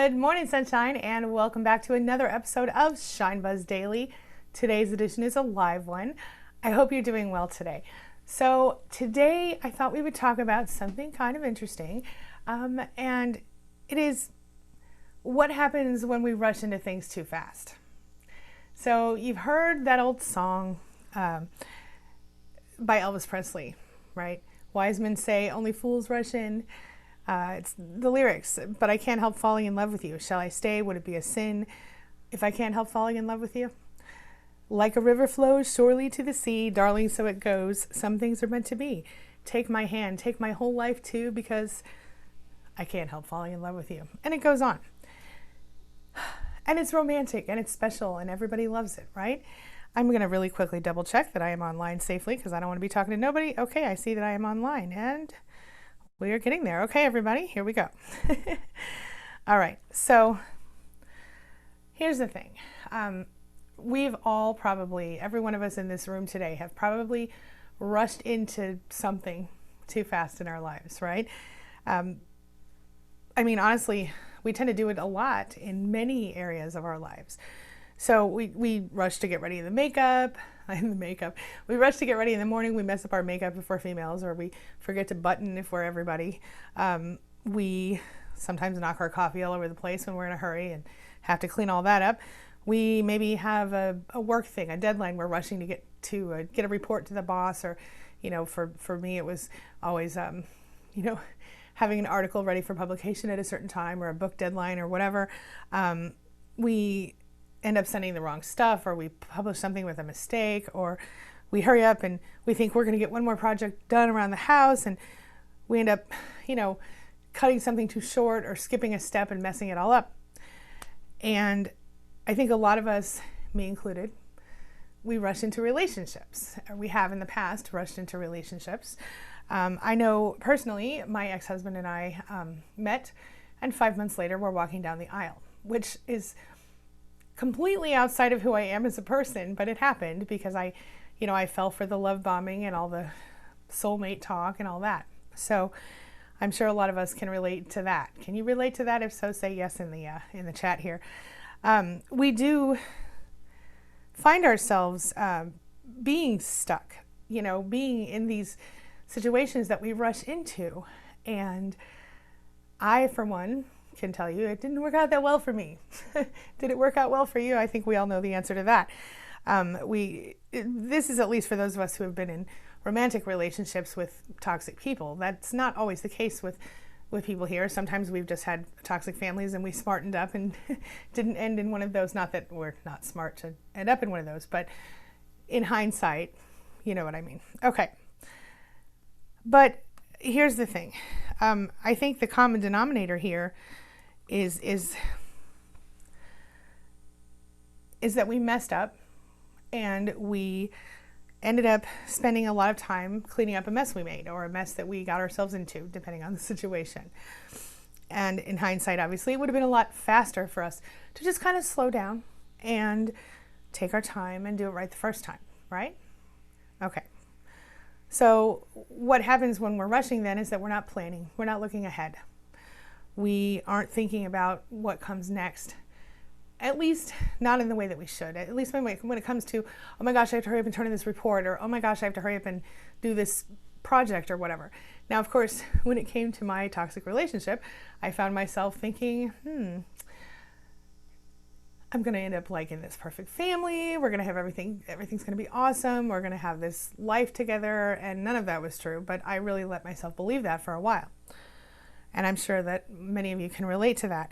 Good morning, sunshine, and welcome back to another episode of Shine Buzz Daily. Today's edition is a live one. I hope you're doing well today. So today I thought we would talk about something kind of interesting, and it is what happens when we rush into things too fast. So you've heard that old song by Elvis Presley, right? Wise men say only fools rush in. It's the lyrics, but I can't help falling in love with you. Shall I stay? Would it be a sin if I can't help falling in love with you? Like a river flows surely to the sea, darling, so it goes. Some things are meant to be. Take my hand, take my whole life too, because I can't help falling in love with you. And it goes on. And it's romantic and it's special and everybody loves it, right? I'm going to really quickly double check that I am online safely because I don't want to be talking to nobody. Okay, I see that I am online and we are getting there. Okay, everybody, here we go. All right, so here's the thing. We've all probably, every one of us in this room today have probably rushed into something too fast in our lives, right? I mean, honestly, we tend to do it a lot in many areas of our lives. So we rush to get ready in the makeup. We rush to get ready in the morning. We mess up our makeup if we're females, or we forget to button if we're everybody. We sometimes knock our coffee all over the place when we're in a hurry and have to clean all that up. We maybe have a work thing, a deadline we're rushing to get a report to the boss, or, you know, for me it was always, having an article ready for publication at a certain time, or a book deadline or whatever. We end up sending the wrong stuff, or we publish something with a mistake, or we hurry up and we think we're going to get one more project done around the house, and we end up, cutting something too short or skipping a step and messing it all up. And I think a lot of us, me included, we rush into relationships. We have in the past rushed into relationships. I know personally, my ex-husband and I met, and 5 months later we're walking down the aisle, which is completely outside of who I am as a person, but it happened because I fell for the love bombing and all the soulmate talk and all that. So I'm sure a lot of us can relate to that. Can you relate to that? If so, say yes in the chat here. We do find ourselves being stuck, being in these situations that we rush into, and I, for one, can tell you it didn't work out that well for me. Did it work out well for you? I think we all know the answer to that. This is at least for those of us who have been in romantic relationships with toxic people. That's not always the case with people here. Sometimes we've just had toxic families and we smartened up and didn't end in one of those. Not that we're not smart to end up in one of those, but in hindsight, you know what I mean. Okay. But here's the thing. I think the common denominator here is that we messed up and we ended up spending a lot of time cleaning up a mess we made, or a mess that we got ourselves into, depending on the situation. And in hindsight, obviously, it would have been a lot faster for us to just kind of slow down and take our time and do it right the first time, right? Okay. So what happens when we're rushing then is that we're not planning. We're not looking ahead. We aren't thinking about what comes next, at least not in the way that we should. At least when it comes to, oh my gosh, I have to hurry up and turn in this report, or oh my gosh, I have to hurry up and do this project or whatever. Now, of course, when it came to my toxic relationship, I found myself thinking, I'm going to end up like in this perfect family. We're going to have everything's going to be awesome. We're going to have this life together. And none of that was true, but I really let myself believe that for a while. And I'm sure that many of you can relate to that.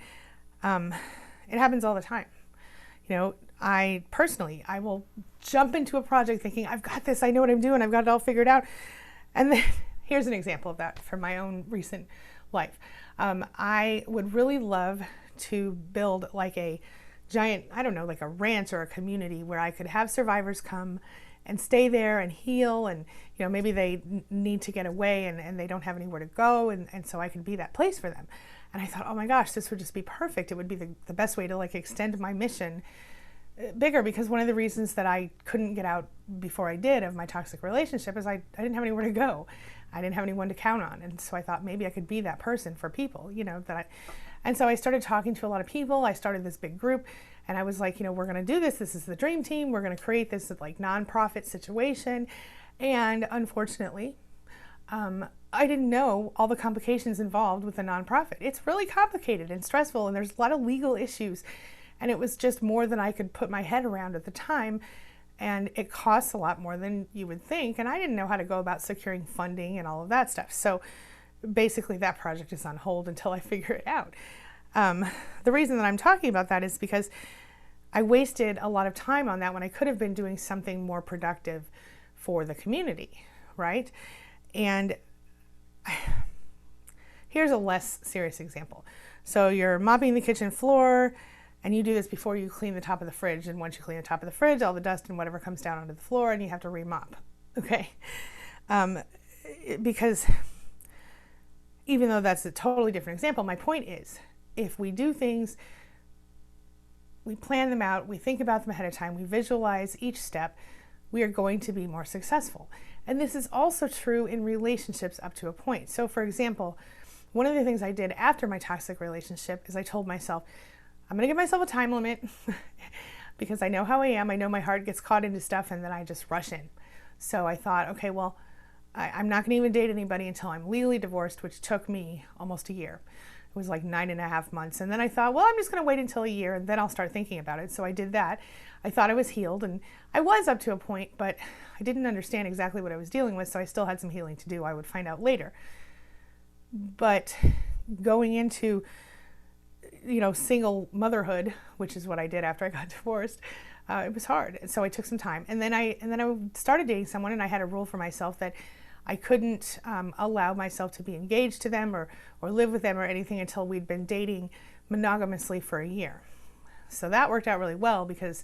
It happens all the time. I will jump into a project thinking, I've got this, I know what I'm doing, I've got it all figured out. And then here's an example of that from my own recent life. I would really love to build like a giant, like a ranch or a community where I could have survivors come and stay there and heal, and maybe they need to get away and they don't have anywhere to go, and so I could be that place for them. And I thought, oh my gosh, this would just be perfect. It would be the best way to extend my mission bigger, because one of the reasons that I couldn't get out before I did of my toxic relationship is I didn't have anywhere to go. I didn't have anyone to count on. And so I thought maybe I could be that person for people, And so I started talking to a lot of people. I started this big group, and I was like, we're going to do this. This is the dream team. We're going to create this like nonprofit situation. And unfortunately, I didn't know all the complications involved with a nonprofit. It's really complicated and stressful, and there's a lot of legal issues. And it was just more than I could put my head around at the time. And it costs a lot more than you would think. And I didn't know how to go about securing funding and all of that stuff. So basically that project is on hold until I figure it out. The reason that I'm talking about that is because I wasted a lot of time on that when I could have been doing something more productive for the community, right? And here's a less serious example. So you're mopping the kitchen floor, and you do this before you clean the top of the fridge. And once you clean the top of the fridge, all the dust and whatever comes down onto the floor, and you have to remop, okay? Because even though that's a totally different example, my point is, if we do things, we plan them out, we think about them ahead of time, we visualize each step, we are going to be more successful. And this is also true in relationships up to a point. So for example, one of the things I did after my toxic relationship is I told myself, I'm going to give myself a time limit because I know how I am. I know my heart gets caught into stuff and then I just rush in. So I thought, okay, well, I'm not going to even date anybody until I'm legally divorced, which took me almost a year. It was like 9.5 months. And then I thought, well, I'm just going to wait until a year and then I'll start thinking about it. So I did that. I thought I was healed, and I was up to a point, but I didn't understand exactly what I was dealing with. So I still had some healing to do. I would find out later. But going into single motherhood, which is what I did after I got divorced, it was hard. And so I took some time, and then I started dating someone, and I had a rule for myself that I couldn't allow myself to be engaged to them or live with them or anything until we'd been dating monogamously for a year. So that worked out really well because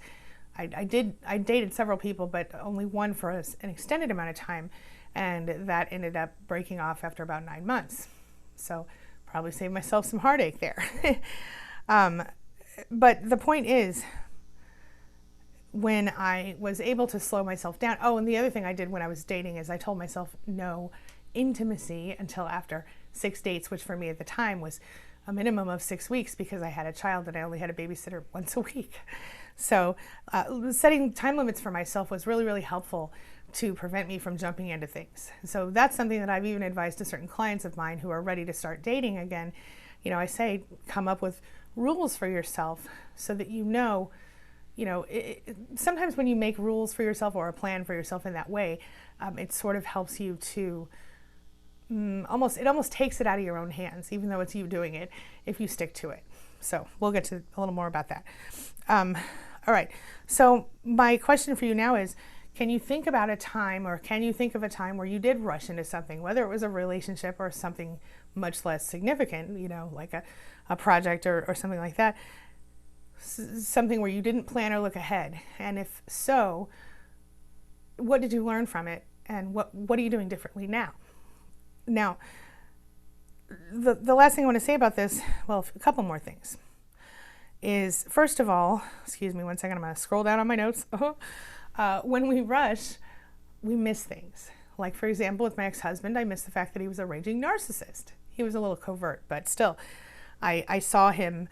I dated several people, but only one for an extended amount of time, and that ended up breaking off after about 9 months. So probably saved myself some heartache there. But the point is, when I was able to slow myself down, and the other thing I did when I was dating is I told myself no intimacy until after 6 dates, which for me at the time was a minimum of 6 weeks because I had a child and I only had a babysitter once a week. So setting time limits for myself was really, really helpful to prevent me from jumping into things. So that's something that I've even advised to certain clients of mine who are ready to start dating again. I say come up with rules for yourself so that sometimes when you make rules for yourself or a plan for yourself in that way, it sort of helps you to almost takes it out of your own hands, even though it's you doing it, if you stick to it. So we'll get to a little more about that. All right. So my question for you now is, can you think about a time, or can you think of a time where you did rush into something, whether it was a relationship or something much less significant, like a project or something like that, something where you didn't plan or look ahead? And if so, what did you learn from it? And what are you doing differently now? Now, the last thing I want to say about this, well, a couple more things, is first of all, excuse me one second, I'm going to scroll down on my notes. When we rush, we miss things. Like, for example, with my ex-husband, I missed the fact that he was a raging narcissist. He was a little covert, but still, I saw him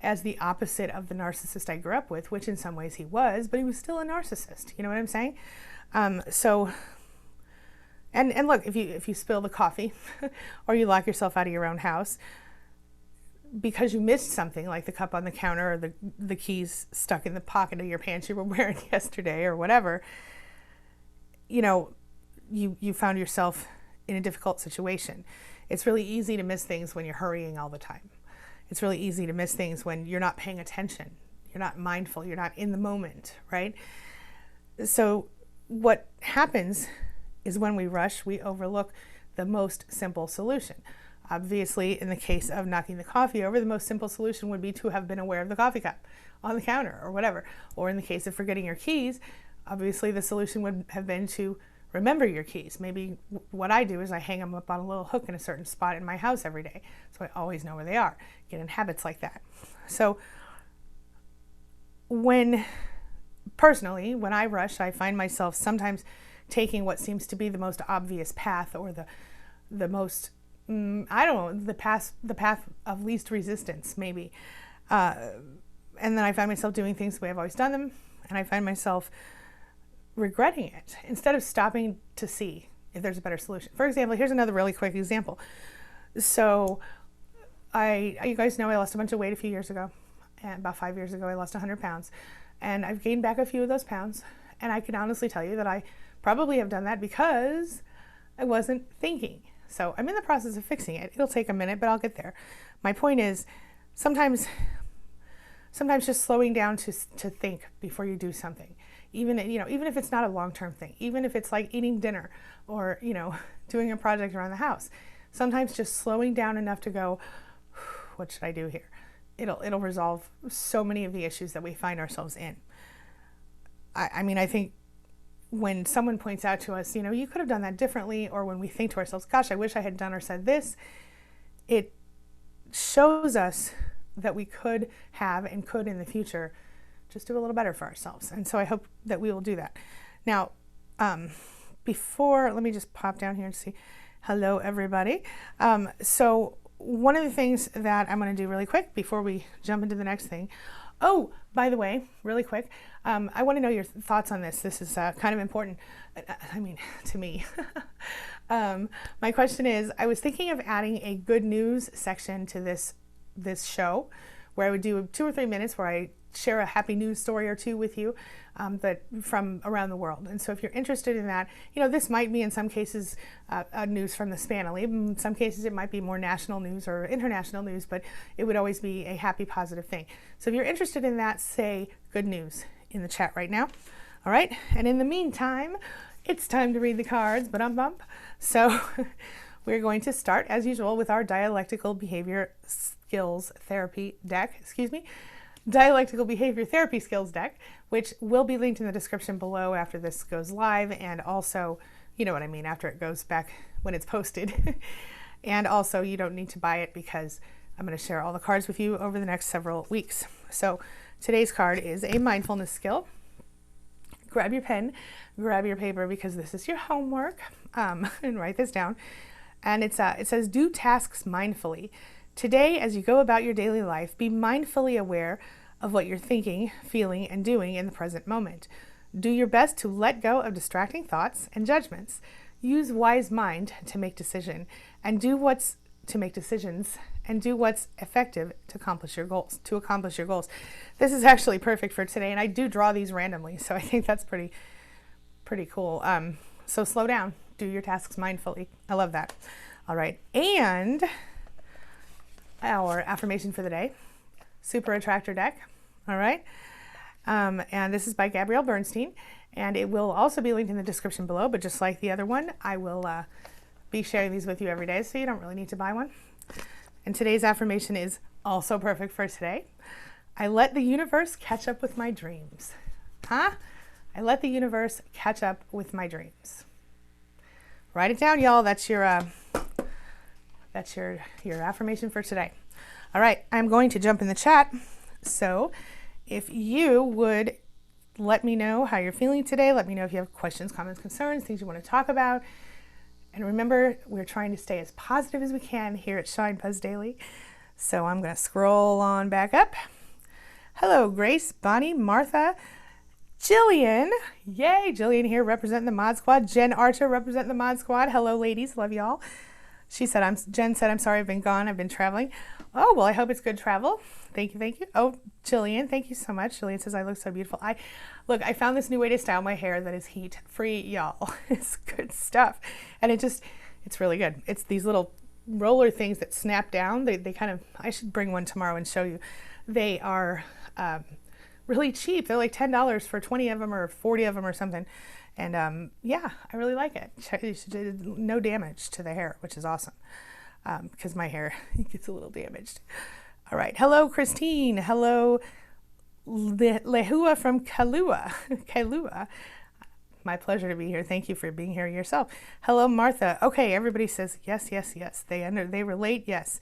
as the opposite of the narcissist I grew up with, which in some ways he was, but he was still a narcissist. You know what I'm saying? And look, if you spill the coffee or you lock yourself out of your own house because you missed something, like the cup on the counter or the keys stuck in the pocket of your pants you were wearing yesterday or whatever, you found yourself in a difficult situation. It's really easy to miss things when you're hurrying all the time. It's really easy to miss things when you're not paying attention, you're not mindful, you're not in the moment, right? So what happens is when we rush, we overlook the most simple solution. Obviously, in the case of knocking the coffee over, the most simple solution would be to have been aware of the coffee cup on the counter or whatever. Or in the case of forgetting your keys, obviously the solution would have been to remember your keys. Maybe what I do is I hang them up on a little hook in a certain spot in my house every day, so I always know where they are. Get in habits like that. So personally, when I rush, I find myself sometimes taking what seems to be the most obvious path or the most I don't know, the path of least resistance, maybe. And then I find myself doing things the way I've always done them, and I find myself regretting it instead of stopping to see if there's a better solution. For example, here's another really quick example. So you guys know I lost a bunch of weight a few years ago, and about 5 years ago I lost 100 pounds, and I've gained back a few of those pounds, and I can honestly tell you that I probably have done that because I wasn't thinking. So I'm in the process of fixing it. It'll take a minute, but I'll get there. My point is, sometimes just slowing down to think before you do something, even if it's not a long-term thing, even if it's like eating dinner or doing a project around the house, sometimes just slowing down enough to go, what should I do here? It'll resolve so many of the issues that we find ourselves in. I think when someone points out to us, you could have done that differently, or when we think to ourselves, gosh, I wish I had done or said this, it shows us that we could have and could in the future just do a little better for ourselves. And so I hope that we will do that. Now, let me just pop down here and see. Hello, everybody. So one of the things that I'm going to do really quick before we jump into the next thing. Oh, by the way, really quick, I want to know your thoughts on this. This is kind of important. To me. My question is, I was thinking of adding a good news section to this show, where I would do 2 or 3 minutes where I share a happy news story or two with you that from around the world. And so if you're interested in that, this might be in some cases news from the Spanily. In some cases it might be more national news or international news, but it would always be a happy, positive thing. So if you're interested in that, say good news in the chat right now. All right. And in the meantime, it's time to read the cards, So we're going to start as usual with our dialectical behavior skills therapy deck, dialectical behavior therapy skills deck, which will be linked in the description below after this goes live, and also, after it goes back when it's posted. And also, you don't need to buy it because I'm going to share all the cards with you over the next several weeks. So today's card is a mindfulness skill. Grab your pen, grab your paper, because this is your homework, and write this down. And it says, do tasks mindfully. Today, as you go about your daily life, be mindfully aware of what you're thinking, feeling, and doing in the present moment. Do your best to let go of distracting thoughts and judgments. Use wise mind to make decisions, and do what's effective to accomplish your goals. This is actually perfect for today, and I do draw these randomly, so I think that's pretty cool. So slow down. Do your tasks mindfully. I love that. All right, and our affirmation for the day, Super Attractor deck. All right, and this is by Gabrielle Bernstein, and it will also be linked in the description below, but just like the other one, I will be sharing these with you every day, so you don't really need to buy one. And today's affirmation is also perfect for today. I let the universe catch up with my dreams. I let the universe catch up with my dreams. Write it down, y'all. That's your affirmation for today. All right, I'm going to jump in the chat. So if you would let me know how you're feeling today, let me know if you have questions, comments, concerns, things you want to talk about. And remember, we're trying to stay as positive as we can here at Shine Buzz Daily. So I'm going to scroll on back up. Hello, Grace, Bonnie, Martha, Jillian. Yay, Jillian here representing the Mod Squad. Jen Archer representing the Mod Squad. Hello, ladies. Love y'all. Jen said, I'm sorry I've been gone. I've been traveling. Oh, well, I hope it's good travel. Thank you. Oh, Jillian, thank you so much. Jillian says, I look so beautiful. I found this new way to style my hair that is heat free, y'all. It's good stuff. And it's really good. It's these little roller things that snap down. They kind of, I should bring one tomorrow and show you. They are really cheap. They're like $10 for 20 of them or 40 of them or something. And yeah, I really like it. No damage to the hair, which is awesome, because my hair gets a little damaged. All right. Hello, Christine. Hello, Lehua from Kailua. My pleasure to be here. Thank you for being here yourself. Hello, Martha. Okay, everybody says yes, yes, yes. They relate, yes.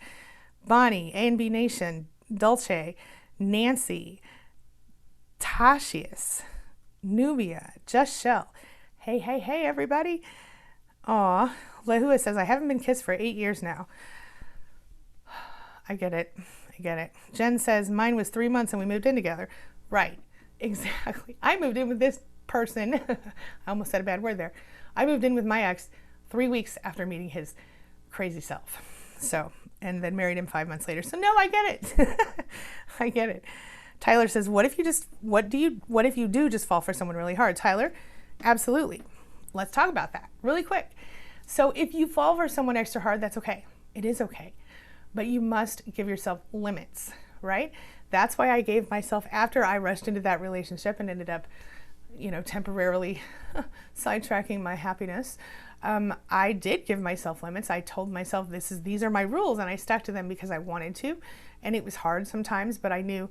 Bonnie, A&B Nation, Dulce, Nancy, Tashius, Nubia, Just Shell. Hey, everybody. Aw, Lehua says, I haven't been kissed for 8 years now. I get it. I get it. Jen says, mine was 3 months and we moved in together. Right. Exactly. I moved in with this person. I almost said a bad word there. I moved in with my ex 3 weeks after meeting his crazy self. So, and then married him 5 months later. So no, I get it. I get it. Tyler says, what if you do just fall for someone really hard? Tyler, absolutely. Let's talk about that really quick. So if you fall for someone extra hard, that's okay. It is okay. But you must give yourself limits, right? That's why I gave myself, after I rushed into that relationship and ended up, temporarily sidetracking my happiness, I did give myself limits. I told myself these are my rules, and I stuck to them because I wanted to. And it was hard sometimes, but I knew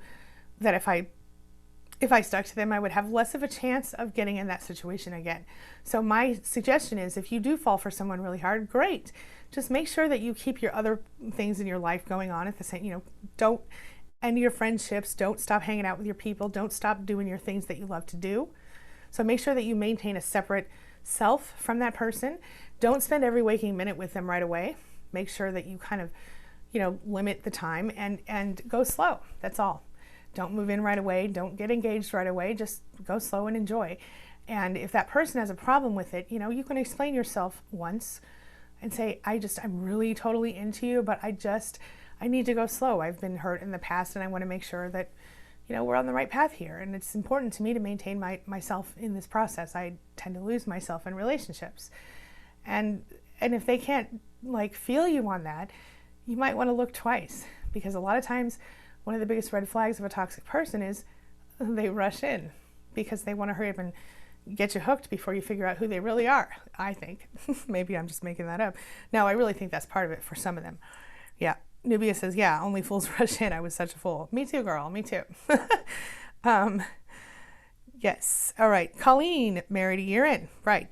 that if I stuck to them, I would have less of a chance of getting in that situation again. So my suggestion is, if you do fall for someone really hard, great. Just make sure that you keep your other things in your life going on at the same, don't end your friendships, don't stop hanging out with your people, don't stop doing your things that you love to do. So make sure that you maintain a separate self from that person. Don't spend every waking minute with them right away. Make sure that you kind of, limit the time and go slow. That's all. Don't move in right away. Don't get engaged right away. Just go slow and enjoy. And if that person has a problem with it, you can explain yourself once and say, I'm really totally into you, but I need to go slow. I've been hurt in the past and I want to make sure that, we're on the right path here. And it's important to me to maintain myself in this process. I tend to lose myself in relationships. And if they can't feel you on that, you might want to look twice, because a lot of times one of the biggest red flags of a toxic person is they rush in because they want to hurry up and get you hooked before you figure out who they really are, I think. Maybe I'm just making that up. No, I really think that's part of it for some of them. Yeah. Nubia says, yeah, only fools rush in. I was such a fool. Me too, girl. Me too. Yes. All right. Colleen, married a year in. Right.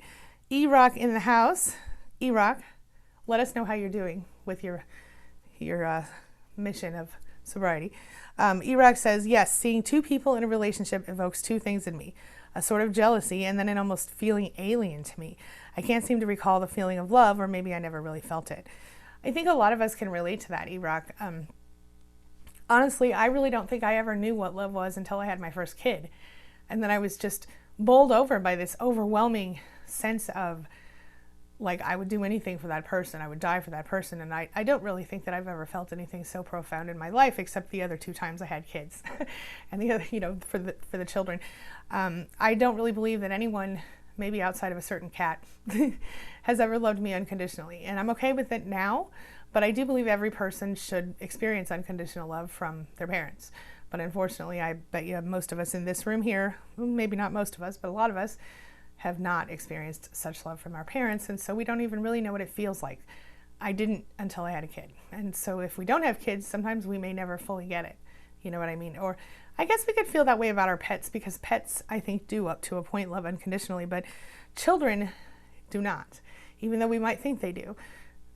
E-Rock in the house. E-Rock, let us know how you're doing with your mission of sobriety. E-Rock says, yes, seeing two people in a relationship evokes two things in me. A sort of jealousy and then an almost feeling alien to me. I can't seem to recall the feeling of love, or maybe I never really felt it. I think a lot of us can relate to that, E-Rock. Honestly, I really don't think I ever knew what love was until I had my first kid. And then I was just bowled over by this overwhelming sense of, I would do anything for that person. I would die for that person. And I don't really think that I've ever felt anything so profound in my life, except the other 2 times I had kids. And the other, for the children. I don't really believe that anyone, maybe outside of a certain cat, has ever loved me unconditionally. And I'm okay with it now, but I do believe every person should experience unconditional love from their parents. But unfortunately, I bet you most of us in this room here, maybe not most of us, but a lot of us, have not experienced such love from our parents, and so we don't even really know what it feels like. I didn't until I had a kid. And so if we don't have kids, sometimes we may never fully get it. You know what I mean? Or I guess we could feel that way about our pets, because pets, I think, do up to a point love unconditionally, but children do not. Even though we might think they do,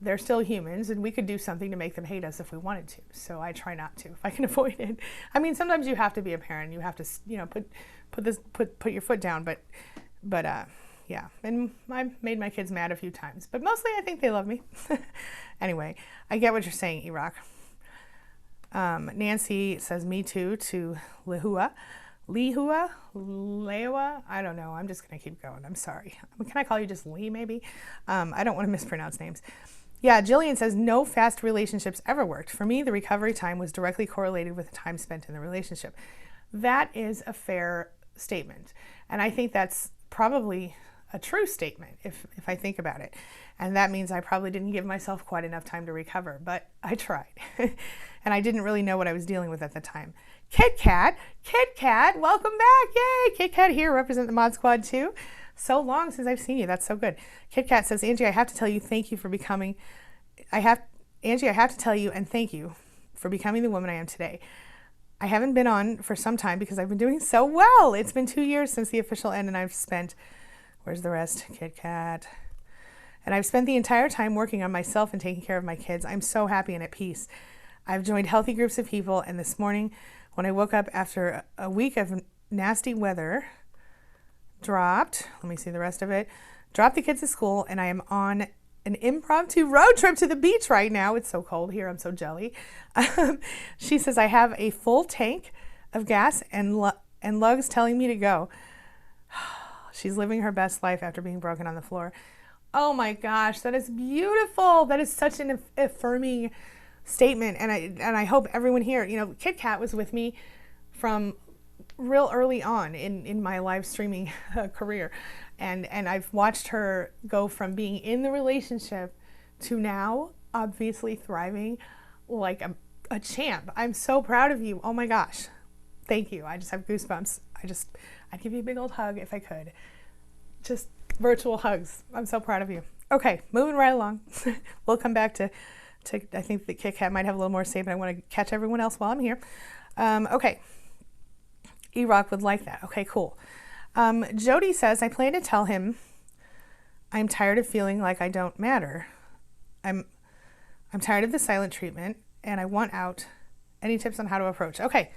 they're still humans, and we could do something to make them hate us if we wanted to. So I try not to, if I can avoid it. I mean, sometimes you have to be a parent. You have to, put your foot down, but yeah, and I made my kids mad a few times, but mostly I think they love me. Anyway, I get what you're saying, E-Rock. Nancy says, me too, to Lewa, I don't know. I'm just going to keep going. I'm sorry. Can I call you just Lee, maybe? I don't want to mispronounce names. Yeah, Jillian says, no fast relationships ever worked. For me, the recovery time was directly correlated with the time spent in the relationship. That is a fair statement. And I think that's probably a true statement if I think about it. And that means I probably didn't give myself quite enough time to recover, but I tried. And I didn't really know what I was dealing with at the time. Kit Kat, welcome back. Yay, Kit Kat here, represent the Mod Squad too. So long since I've seen you. That's so good. Kit Kat says, Angie, I have to tell you, thank you for becoming, Angie, I have to tell you and thank you for becoming the woman I am today. I haven't been on for some time because I've been doing so well. It's been 2 years since the official end, and I've spent, where's the rest? Kit Kat. And I've spent the entire time working on myself and taking care of my kids. I'm so happy and at peace. I've joined healthy groups of people, and this morning when I woke up after a week of nasty weather, dropped the kids to school, and I am on an impromptu road trip to the beach right now. It's so cold here. I'm so jelly. She says, I have a full tank of gas and lugs telling me to go. She's living her best life after being broken on the floor. Oh my gosh, that is beautiful. That is such an affirming statement. And I hope everyone here, Kit Kat was with me from real early on in my live streaming career. And I've watched her go from being in the relationship to now obviously thriving like a champ. I'm so proud of you. Oh my gosh. Thank you. I just have goosebumps. I'd give you a big old hug if I could. Just virtual hugs. I'm so proud of you. Okay, moving right along. We'll come back to I think the Kit Kat might have a little more to say, but I want to catch everyone else while I'm here. Okay. E-Rock would like that. Okay, cool. Jody says, I plan to tell him I'm tired of feeling like I don't matter. I'm tired of the silent treatment and I want out. Any tips on how to approach? Okay.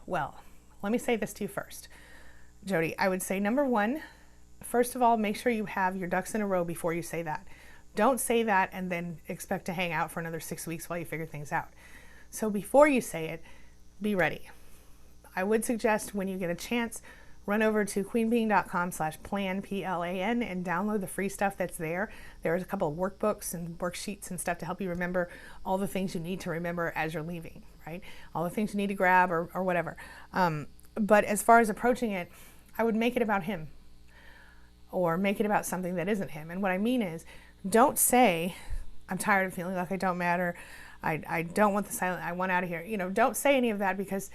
Well, let me say this to you first. Jody, I would say number one, first of all, make sure you have your ducks in a row before you say that. Don't say that and then expect to hang out for another 6 weeks while you figure things out. So before you say it, be ready. I would suggest when you get a chance, run over to queenbeing.com/plan, P-L-A-N, and download the free stuff that's there. There's a couple of workbooks and worksheets and stuff to help you remember all the things you need to remember as you're leaving, right? All the things you need to grab or whatever. But as far as approaching it, I would make it about him or make it about something that isn't him. And what I mean is, don't say, I'm tired of feeling like I don't matter. I don't want the silent, I want out of here. Don't say any of that because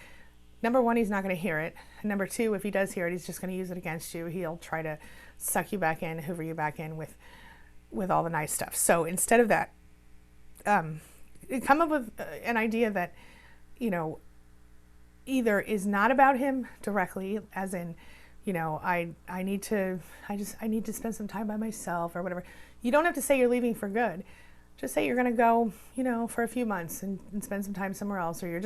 number one, he's not going to hear it. And number two, if he does hear it, he's just going to use it against you. He'll try to suck you back in, hoover you back in with all the nice stuff. So instead of that, come up with an idea that, either is not about him directly, as in, I need to spend some time by myself or whatever. You don't have to say you're leaving for good. Just say you're going to go, for a few months and spend some time somewhere else, or you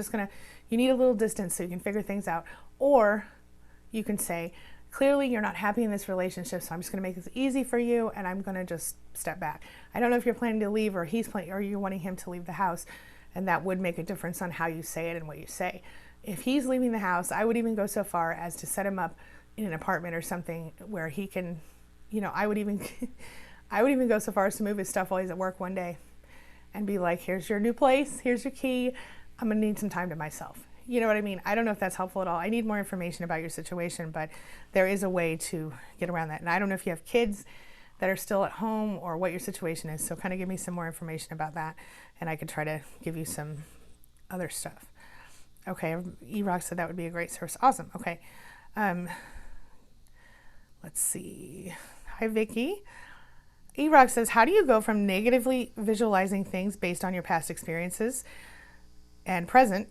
need a little distance so you can figure things out. Or you can say, clearly you're not happy in this relationship, so I'm just going to make this easy for you and I'm going to just step back. I don't know if you're planning to leave or or you're wanting him to leave the house, and that would make a difference on how you say it and what you say. If he's leaving the house, I would even go so far as to set him up in an apartment or something where he can, I would even go so far as to move his stuff while he's at work one day and be like, here's your new place, here's your key, I'm gonna need some time to myself. You know what I mean? I don't know if that's helpful at all. I need more information about your situation, but there is a way to get around that. And I don't know if you have kids that are still at home or what your situation is, so kind of give me some more information about that and I could try to give you some other stuff. Okay, E-Rock said that would be a great source. Awesome, okay. Let's see. Hi, Vicky. E-Rock says, how do you go from negatively visualizing things based on your past experiences and present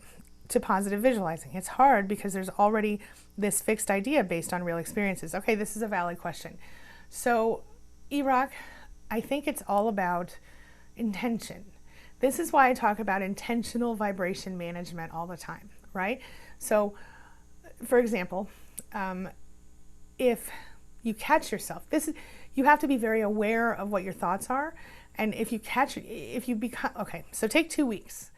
to positive visualizing? It's hard because there's already this fixed idea based on real experiences. Okay, this is a valid question. So, E-Rock, I think it's all about intention. This is why I talk about intentional vibration management all the time, right? So, for example, if you catch yourself, you have to be very aware of what your thoughts are. And so take 2 weeks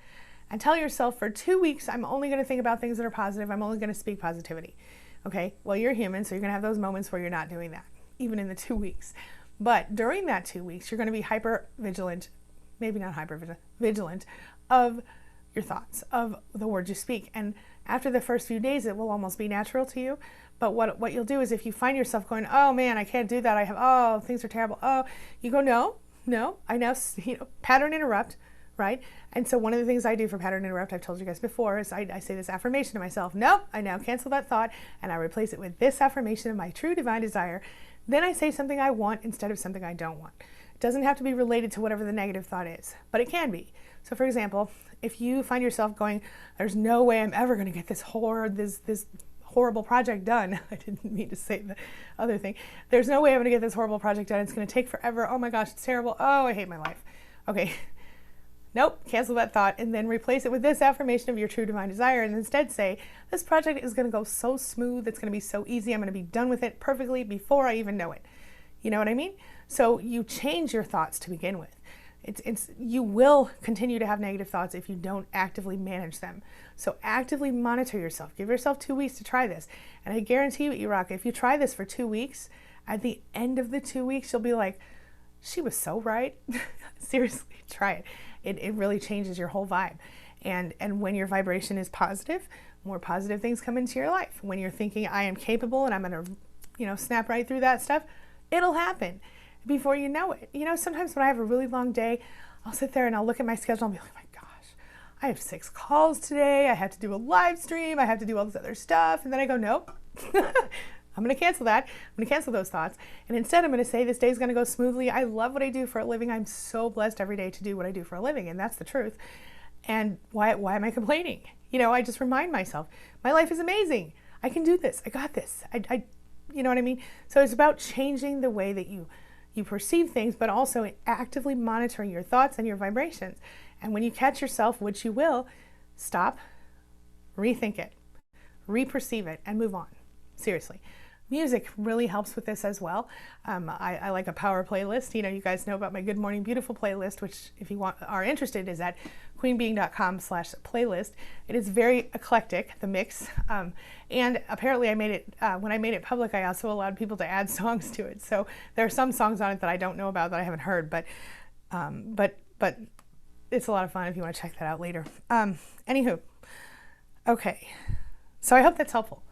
and tell yourself for 2 weeks, I'm only going to think about things that are positive. I'm only going to speak positivity. Okay. Well, you're human, so you're going to have those moments where you're not doing that, even in the 2 weeks. But during that 2 weeks, you're going to be hyper vigilant, maybe not hyper vigilant of your thoughts, of the words you speak. And after the first few days, it will almost be natural to you. But what you'll do is if you find yourself going, oh man, I can't do that. Things are terrible. Oh, you go, no, I now, pattern interrupt, right? And so one of the things I do for pattern interrupt, I've told you guys before, is I say this affirmation to myself. Nope, I now cancel that thought and I replace it with this affirmation of my true divine desire. Then I say something I want instead of something I don't want. It doesn't have to be related to whatever the negative thought is, but it can be. So for example, if you find yourself going, there's no way I'm ever going to get this horrible project done. I didn't mean to say the other thing. There's no way I'm going to get this horrible project done. It's going to take forever. Oh my gosh, it's terrible. Oh, I hate my life. Okay. Nope, cancel that thought and then replace it with this affirmation of your true divine desire and instead say, this project is going to go so smooth. It's going to be so easy. I'm going to be done with it perfectly before I even know it. You know what I mean? So you change your thoughts to begin with. You will continue to have negative thoughts if you don't actively manage them. So actively monitor yourself. Give yourself 2 weeks to try this. And I guarantee you, E-Rock, if you try this for 2 weeks, at the end of the 2 weeks, you'll be like, she was so right. Seriously, try it. It really changes your whole vibe. And when your vibration is positive, more positive things come into your life. When you're thinking, I am capable and I'm going to, snap right through that stuff, it'll happen before you know it. Sometimes when I have a really long day, I'll sit there and I'll look at my schedule and be like, my gosh, I have 6 calls today. I have to do a live stream. I have to do all this other stuff. And then I go, nope, I'm going to cancel that. I'm going to cancel those thoughts. And instead, I'm going to say this day is going to go smoothly. I love what I do for a living. I'm so blessed every day to do what I do for a living. And that's the truth. And why am I complaining? I just remind myself, my life is amazing. I can do this. I got this. You know what I mean? So it's about changing the way that you perceive things, but also actively monitoring your thoughts and your vibrations. And when you catch yourself, which you will, stop, rethink it, reperceive it, and move on. Seriously. Music really helps with this as well. I like a power playlist. You guys know about my Good Morning Beautiful playlist, which if you are interested is at queenbeing.com/playlist. It is very eclectic, the mix. And apparently I made it, when I made it public, I also allowed people to add songs to it. So there are some songs on it that I don't know about that I haven't heard, but it's a lot of fun if you want to check that out later. Anywho, okay. So I hope that's helpful.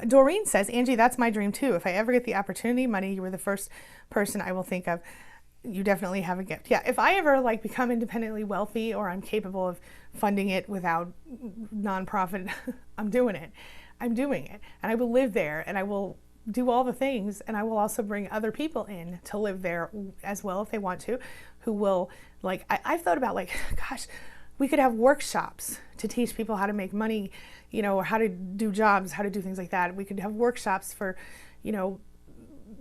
Doreen says, Angie, that's my dream too. If I ever get the opportunity, money, you were the first person I will think of. You definitely have a gift. Yeah, if I ever become independently wealthy or I'm capable of funding it without nonprofit, I'm doing it. I'm doing it. And I will live there and I will do all the things, and I will also bring other people in to live there as well if they want to, who will, I've thought about gosh, we could have workshops to teach people how to make money, or how to do jobs, how to do things like that. We could have workshops for,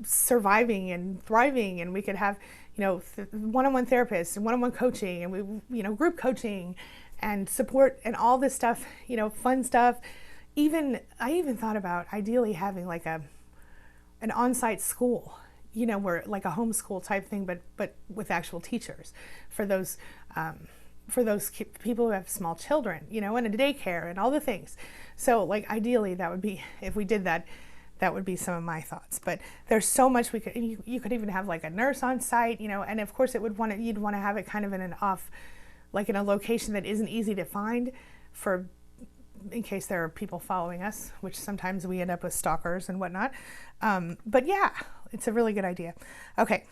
surviving and thriving, and we could have, one-on-one therapists and one-on-one coaching, and we, group coaching and support and all this stuff, fun stuff. I even thought about ideally having an on-site school, where like a homeschool type thing, but with actual teachers for those people who have small children, and a daycare and all the things. So ideally that would be, if we did that, that would be some of my thoughts. But there's so much we could, you could even have a nurse on site, and of course you'd want to have it kind of in an off, in a location that isn't easy to find in case there are people following us, which sometimes we end up with stalkers and whatnot. But yeah, it's a really good idea. Okay.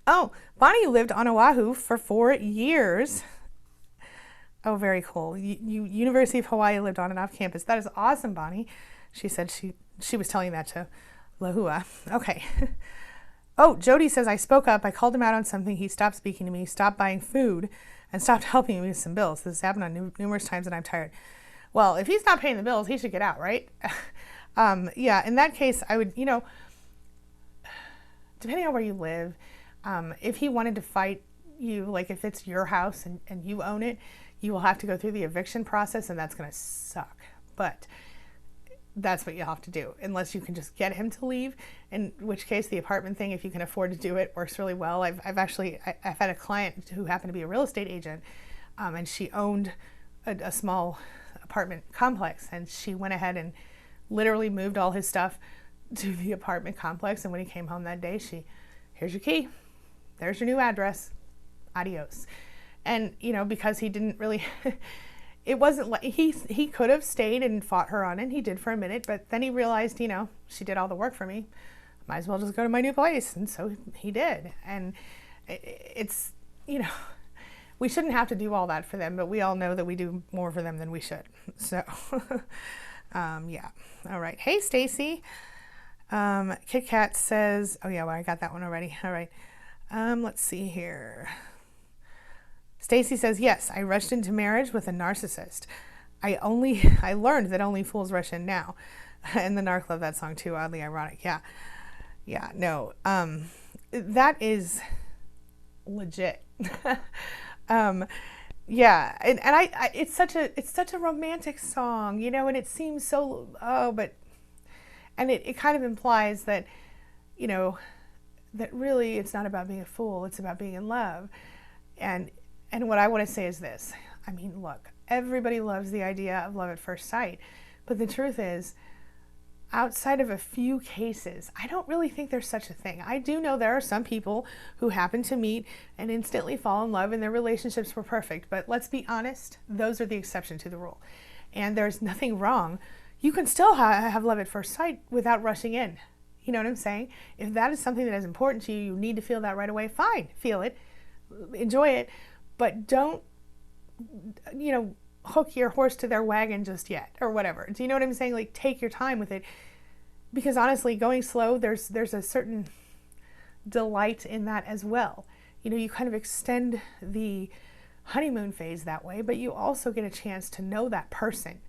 Oh, Bonnie lived on Oahu for 4 years. Oh, very cool. University of Hawaii lived on and off campus. That is awesome, Bonnie. She said she was telling that to Lahua. Okay. Oh, Jody says, I spoke up. I called him out on something. He stopped speaking to me, stopped buying food, and stopped helping me with some bills. This has happened on numerous times, and I'm tired. Well, if he's not paying the bills, he should get out, right? Yeah, in that case, I would, depending on where you live, if he wanted to fight you, if it's your house and you own it, you will have to go through the eviction process, and that's going to suck. But that's what you have to do, unless you can just get him to leave, in which case the apartment thing, if you can afford to do it, works really well. I've had a client who happened to be a real estate agent, and she owned a small apartment complex, and she went ahead and literally moved all his stuff to the apartment complex. And when he came home that day, here's your key, there's your new address, adios. And because he didn't really it wasn't he could have stayed and fought her on it. He did for a minute, but then he realized, she did all the work for me, might as well just go to my new place. And so he did. And it's we shouldn't have to do all that for them, but we all know that we do more for them than we should. So yeah. All right. Hey, Stacy. Kit Kat says, oh yeah, well, I got that one already. All right. Let's see here. Stacy says, yes, I rushed into marriage with a narcissist. I learned that only fools rush in now. And the narc love that song too, oddly ironic. Yeah. Yeah, no. That is legit. Yeah, and it's such a romantic song, and it seems so, and it kind of implies that, that really it's not about being a fool, it's about being in love. And what I want to say is this. I mean, look, everybody loves the idea of love at first sight, but the truth is, outside of a few cases, I don't really think there's such a thing. I do know there are some people who happen to meet and instantly fall in love and their relationships were perfect, but let's be honest, those are the exception to the rule. And there's nothing wrong. You can still have love at first sight without rushing in. You know what I'm saying? If that is something that is important to you, you need to feel that right away, fine, feel it, enjoy it, but don't, hook your horse to their wagon just yet or whatever. Do you know what I'm saying? Like, take your time with it, because honestly, going slow, there's a certain delight in that as well. You kind of extend the honeymoon phase that way, but you also get a chance to know that person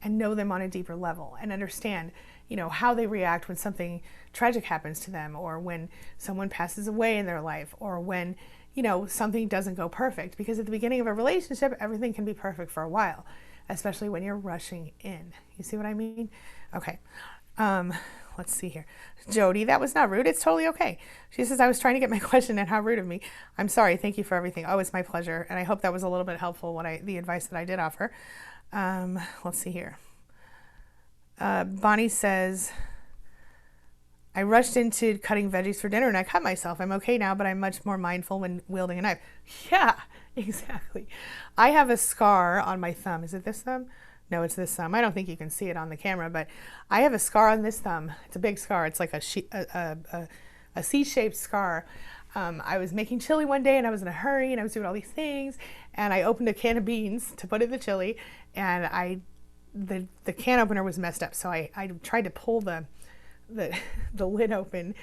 and know them on a deeper level and understand, how they react when something tragic happens to them, or when someone passes away in their life, or when something doesn't go perfect, because at the beginning of a relationship, everything can be perfect for a while, especially when you're rushing in. You see what I mean? Okay. Let's see here. Jody, that was not rude. It's totally okay. She says, I was trying to get my question and how rude of me. I'm sorry. Thank you for everything. Oh, it's my pleasure. And I hope that was a little bit helpful, the advice that I did offer. Let's see here. Bonnie says, I rushed into cutting veggies for dinner and I cut myself. I'm okay now, but I'm much more mindful when wielding a knife. Yeah, exactly. I have a scar on my thumb. Is it this thumb? No, it's this thumb. I don't think you can see it on the camera, but I have a scar on this thumb. It's a big scar. It's like a C-shaped scar. I was making chili one day and I was in a hurry and I was doing all these things, and I opened a can of beans to put in the chili, and the can opener was messed up. So I tried to pull the lid open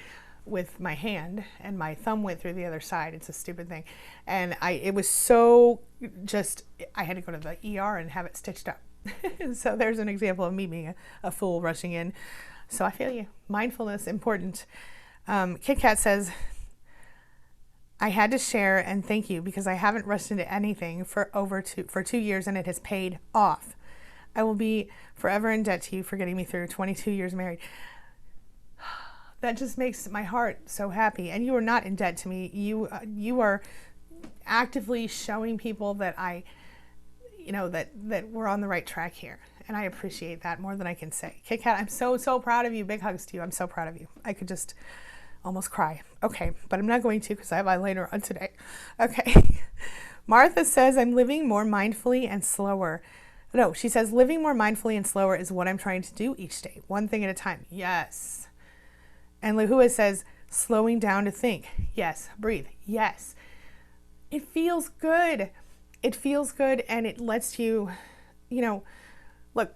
with my hand, and my thumb went through the other side. It's a stupid thing. And it was so I had to go to the ER and have it stitched up. So there's an example of me being a fool rushing in. So I feel you. Mindfulness, important. Kit Kat says, I had to share and thank you because I haven't rushed into anything for 2 years and it has paid off. I will be forever in debt to you for getting me through 22 years married. That just makes my heart so happy. And you are not in debt to me. You are actively showing people that that we're on the right track here. And I appreciate that more than I can say. Kit Kat, I'm so, so proud of you. Big hugs to you. I'm so proud of you. I could just almost cry. Okay, but I'm not going to because I have eyeliner on today. Okay. Martha says, I'm living more mindfully and slower. No, she says, living more mindfully and slower is what I'm trying to do each day. One thing at a time. Yes. And Lahua says, slowing down to think. Yes. Breathe. Yes. It feels good. It feels good, and it lets you, look,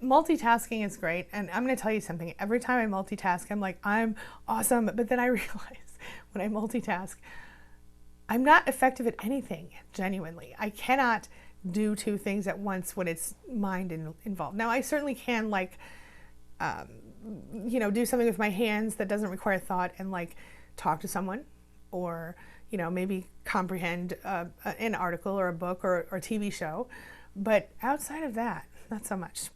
multitasking is great. And I'm going to tell you something. Every time I multitask, I'm like, I'm awesome. But then I realize when I multitask, I'm not effective at anything, genuinely. I cannot do two things at once when it's mind involved. Now, I certainly can, do something with my hands that doesn't require thought and talk to someone, or maybe comprehend an article or a book or a TV show. But outside of that, not so much.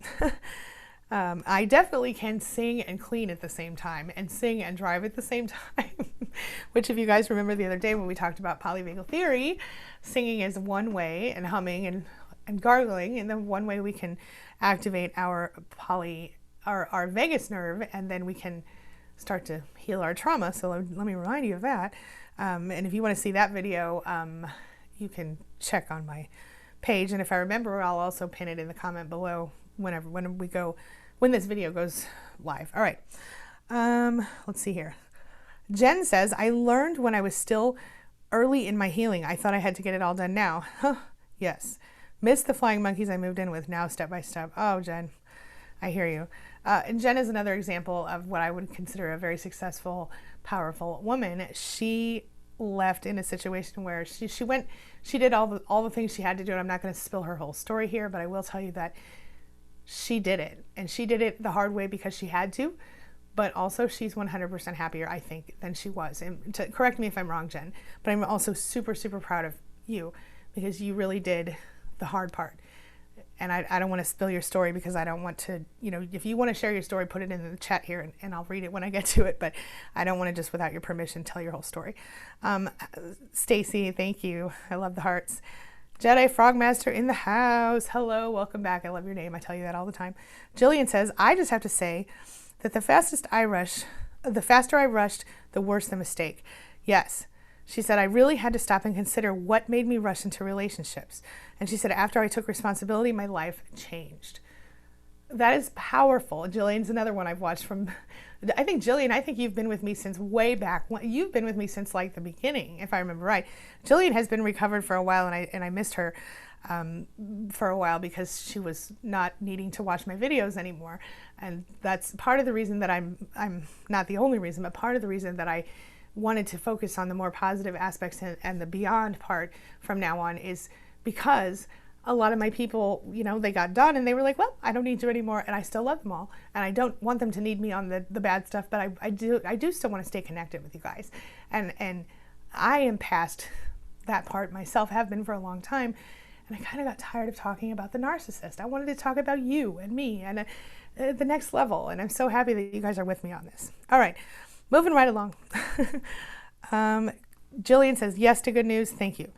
I definitely can sing and clean at the same time, and sing and drive at the same time, which if you guys remember the other day when we talked about polyvagal theory, singing is one way, and humming and gargling, and then one way we can activate our vagus nerve, and then we can start to heal our trauma. So let me remind you of that. And if you want to see that video, you can check on my page. And if I remember, I'll also pin it in the comment below when this video goes live. All right. Let's see here. Jen says, I learned when I was still early in my healing. I thought I had to get it all done now. Yes. Missed the flying monkeys I moved in with. Now step by step. Oh, Jen, I hear you. And Jen is another example of what I would consider a very successful, powerful woman. She left in a situation where she did all the things she had to do. And I'm not going to spill her whole story here, but I will tell you that she did it, and she did it the hard way because she had to, but also she's 100% happier, I think, than she was. And correct me if I'm wrong, Jen, but I'm also super, super proud of you because you really did the hard part. And I don't want to spill your story because I don't want to, if you want to share your story, put it in the chat here and I'll read it when I get to it. But I don't want to just without your permission tell your whole story. Stacy, thank you. I love the hearts. Jedi Frogmaster in the house. Hello, welcome back. I love your name. I tell you that all the time. Jillian says, I just have to say that the faster I rushed, the worse the mistake. Yes. She said, I really had to stop and consider what made me rush into relationships. And she said, after I took responsibility, my life changed. That is powerful. Jillian's another one I've watched from, I think you've been with me since way back. You've been with me since like the beginning, if I remember right. Jillian has been recovered for a while, and I missed her for a while because she was not needing to watch my videos anymore. And that's part of the reason that I'm not the only reason, but part of the reason that I wanted to focus on the more positive aspects and the beyond part from now on is because a lot of my people, they got done and they were like, well, I don't need you anymore. And I still love them all. And I don't want them to need me on the bad stuff, but I do still want to stay connected with you guys. And I am past that part myself, have been for a long time. And I kind of got tired of talking about the narcissist. I wanted to talk about you and me and the next level. And I'm so happy that you guys are with me on this. All right. Moving right along. Jillian says yes to good news. Thank you.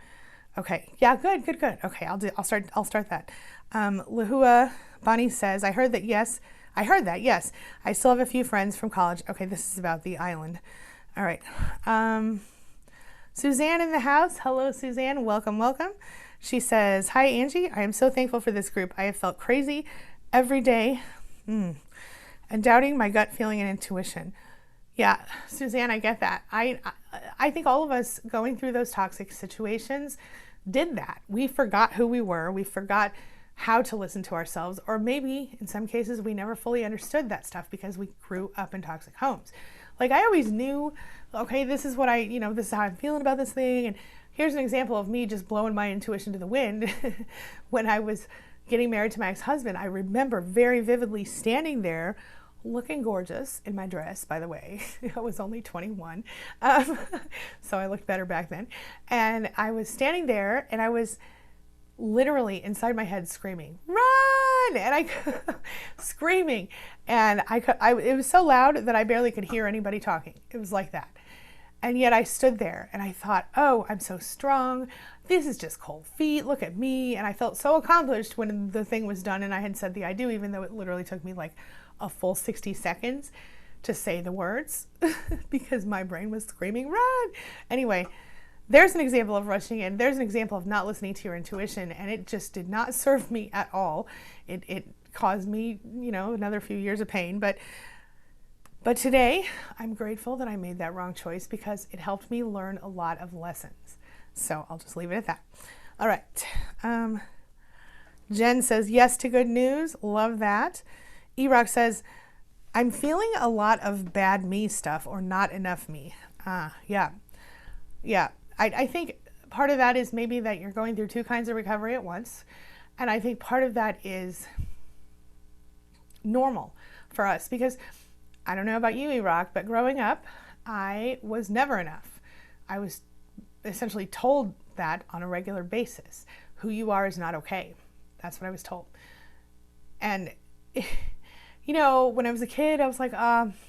Okay. Yeah, good. Okay, I'll start that. Lahua Bonnie says, I heard that, yes. I still have a few friends from college. Okay, this is about the island. All right. Suzanne in the house. Hello, Suzanne. Welcome. She says, hi, Angie. I am so thankful for this group. I have felt crazy every day and doubting my gut feeling and intuition. Yeah, Suzanne, I get that. I think all of us going through those toxic situations did that. We forgot who we were. We forgot how to listen to ourselves, or maybe in some cases we never fully understood that stuff because we grew up in toxic homes. Like I always knew, okay, this is what this is how I'm feeling about this thing. And here's an example of me just blowing my intuition to the wind. When I was getting married to my ex-husband, I remember very vividly standing there looking gorgeous in my dress, by the way. I was only 21, so I looked better back then. And I was standing there and I was literally inside my head screaming, run! And I screaming. And it was so loud that I barely could hear anybody talking. It was like that. And yet I stood there and I thought, oh, I'm so strong. This is just cold feet. Look at me. And I felt so accomplished when the thing was done and I had said the I do, even though it literally took me like a full 60 seconds to say the words because my brain was screaming, run! Anyway, there's an example of rushing in. There's an example of not listening to your intuition, and it just did not serve me at all. It caused me, another few years of pain. But today, I'm grateful that I made that wrong choice because it helped me learn a lot of lessons. So I'll just leave it at that. All right. Jen says yes to good news. Love that. E-Rock says, I'm feeling a lot of bad me stuff or not enough me. Yeah. I think part of that is maybe that you're going through two kinds of recovery at once. And I think part of that is normal for us because I don't know about you, E-Rock, but growing up, I was never enough. I was essentially told that on a regular basis. Who you are is not okay. That's what I was told. And when I was a kid, I was like,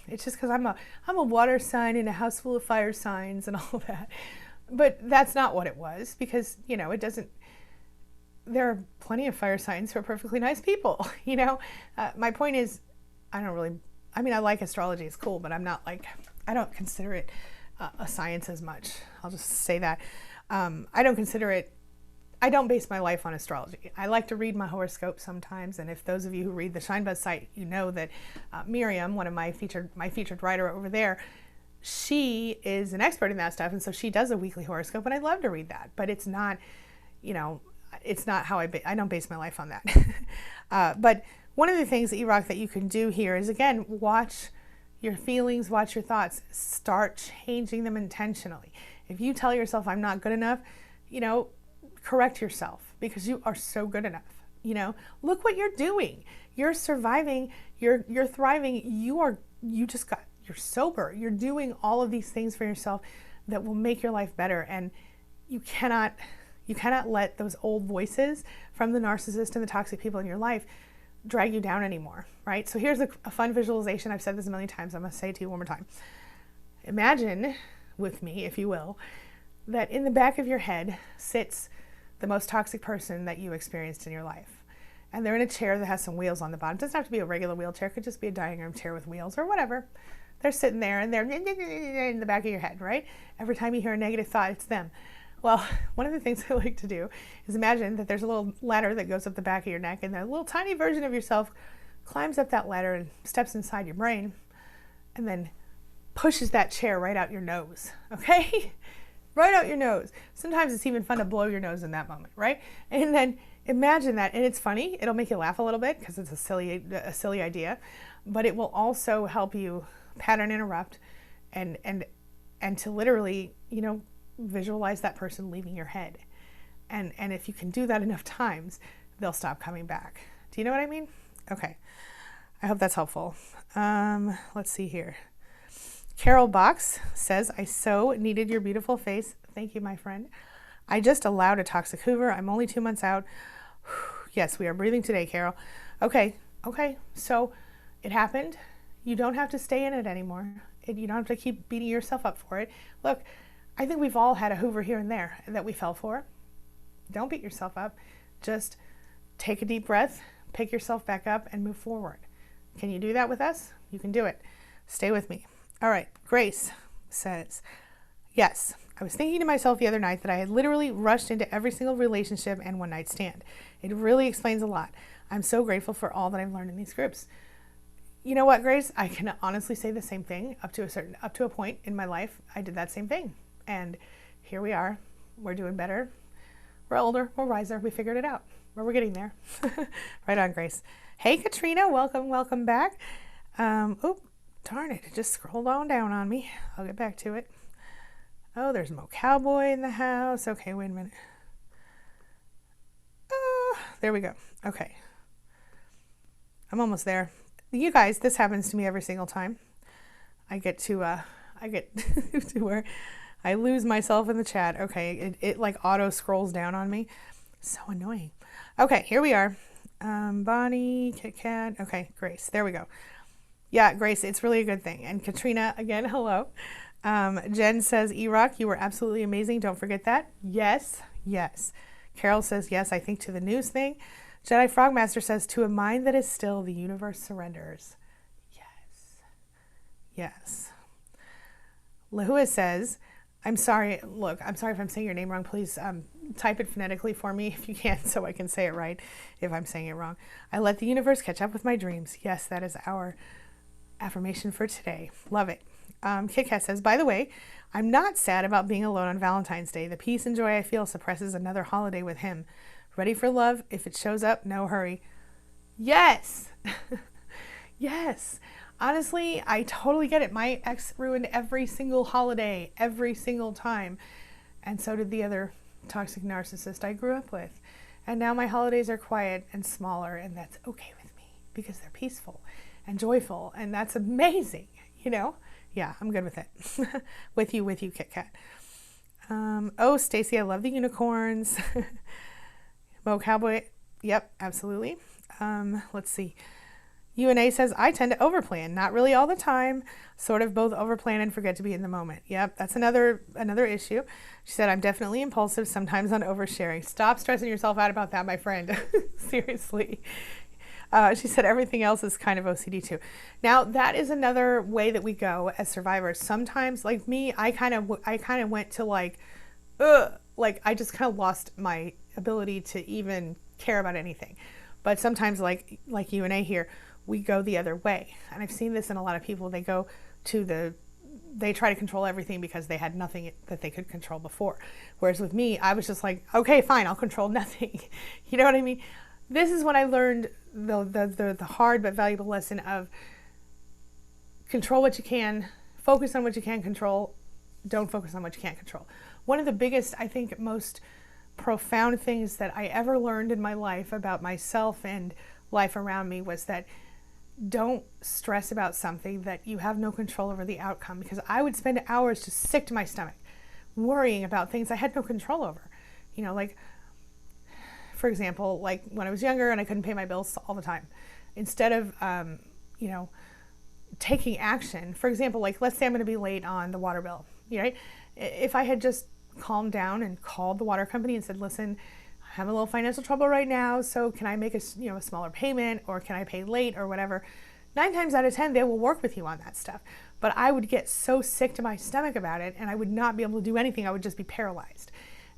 it's just because I'm a water sign in a house full of fire signs and all that. But that's not what it was because, it doesn't, there are plenty of fire signs who are perfectly nice people, My point is, I like astrology, it's cool, but I don't consider it a science as much. I'll just say that. I don't base my life on astrology. I like to read my horoscope sometimes, and if those of you who read the shine.buzz site, you know that Miriam, one of my featured writer over there, she is an expert in that stuff, and so she does a weekly horoscope, and I love to read that. But it's not, it's not how I don't base my life on that. But one of the things, E-Rock, that you can do here is, again, watch your feelings, watch your thoughts, start changing them intentionally. If you tell yourself I'm not good enough, correct yourself because you are so good enough. Look what you're doing. You're surviving, you're thriving, you're sober. You're doing all of these things for yourself that will make your life better. And you cannot You cannot let those old voices from the narcissist and the toxic people in your life drag you down anymore, right? So here's a fun visualization. I've said this a million times. I'm going to say it to you one more time. Imagine with me, if you will, that in the back of your head sits the most toxic person that you experienced in your life. And they're in a chair that has some wheels on the bottom. It doesn't have to be a regular wheelchair. It could just be a dining room chair with wheels or whatever. They're sitting there and they're in the back of your head, right? Every time you hear a negative thought, it's them. Well, one of the things I like to do is imagine that there's a little ladder that goes up the back of your neck, and that little tiny version of yourself climbs up that ladder and steps inside your brain and then pushes that chair right out your nose, okay? Right out your nose. Sometimes it's even fun to blow your nose in that moment, right? And then imagine that, and it's funny. It'll make you laugh a little bit because it's a silly idea, but it will also help you pattern interrupt and to literally, visualize that person leaving your head. And if you can do that enough times, they'll stop coming back. Do you know what I mean? Okay. I hope that's helpful. Let's see here. Carol Box says, I so needed your beautiful face. Thank you, my friend. I just allowed a toxic Hoover. I'm only 2 months out. Yes, we are breathing today, Carol. Okay. So it happened. You don't have to stay in it anymore. You don't have to keep beating yourself up for it. Look, I think we've all had a Hoover here and there that we fell for. Don't beat yourself up. Just take a deep breath, pick yourself back up, and move forward. Can you do that with us? You can do it. Stay with me. All right. Grace says, yes, I was thinking to myself the other night that I had literally rushed into every single relationship and one night stand. It really explains a lot. I'm so grateful for all that I've learned in these groups. You know what, Grace? I can honestly say the same thing up to a point in my life. I did that same thing. And here we are. We're doing better. We're older. We're wiser. We figured it out. We're getting there. Right on, Grace. Hey, Katrina. Welcome back. Oh, darn it. It just scrolled on down on me. I'll get back to it. Oh, there's Mo Cowboy in the house. Okay, wait a minute. Oh, there we go. Okay. I'm almost there. You guys, this happens to me every single time. I get to where I lose myself in the chat. Okay, it like auto scrolls down on me. So annoying. Okay, here we are. Bonnie, Kit Kat. Okay, Grace. There we go. Yeah, Grace, it's really a good thing. And Katrina, again, hello. Jen says, E-Rock, you were absolutely amazing. Don't forget that. Yes. Carol says, yes, I think to the news thing. Jedi Frogmaster says, to a mind that is still, the universe surrenders. Yes. Lahua says, I'm sorry if I'm saying your name wrong. Please type it phonetically for me if you can so I can say it right if I'm saying it wrong. I let the universe catch up with my dreams. Yes, that is our affirmation for today. Love it. Kit Kat says, by the way, I'm not sad about being alone on Valentine's Day. The peace and joy I feel suppresses another holiday with him. Ready for love? If it shows up, no hurry. Yes. Yes. Honestly, I totally get it. My ex ruined every single holiday, every single time. And so did the other toxic narcissist I grew up with. And now my holidays are quiet and smaller, and that's okay with me because they're peaceful and joyful. And that's amazing, Yeah, I'm good with it. with you, Kit Kat. Oh, Stacy, I love the unicorns. Mo Cowboy, yep, absolutely. Let's see. UNA says, I tend to overplan, not really all the time, sort of both overplan and forget to be in the moment. Yep, that's another issue. She said, I'm definitely impulsive, sometimes on oversharing. Stop stressing yourself out about that, my friend. Seriously. She said, everything else is kind of OCD too. Now, that is another way that we go as survivors. Sometimes, like me, I kind of went to like I just kind of lost my ability to even care about anything. But sometimes like you and I here, we go the other way. And I've seen this in a lot of people. They try to control everything because they had nothing that they could control before. Whereas with me, I was just like, okay, fine, I'll control nothing. You know what I mean? This is when I learned the hard but valuable lesson of control what you can, focus on what you can control, don't focus on what you can't control. One of the biggest, I think, most profound things that I ever learned in my life about myself and life around me was that don't stress about something that you have no control over the outcome, because I would spend hours just sick to my stomach worrying about things I had no control over. Like, for example, like when I was younger and I couldn't pay my bills all the time, instead of, taking action, for example, like let's say I'm going to be late on the water bill, right? If I had just calmed down and called the water company and said, listen, I have a little financial trouble right now, so can I make a smaller payment, or can I pay late or whatever? 9 times out of 10, they will work with you on that stuff. But I would get so sick to my stomach about it, and I would not be able to do anything. I would just be paralyzed.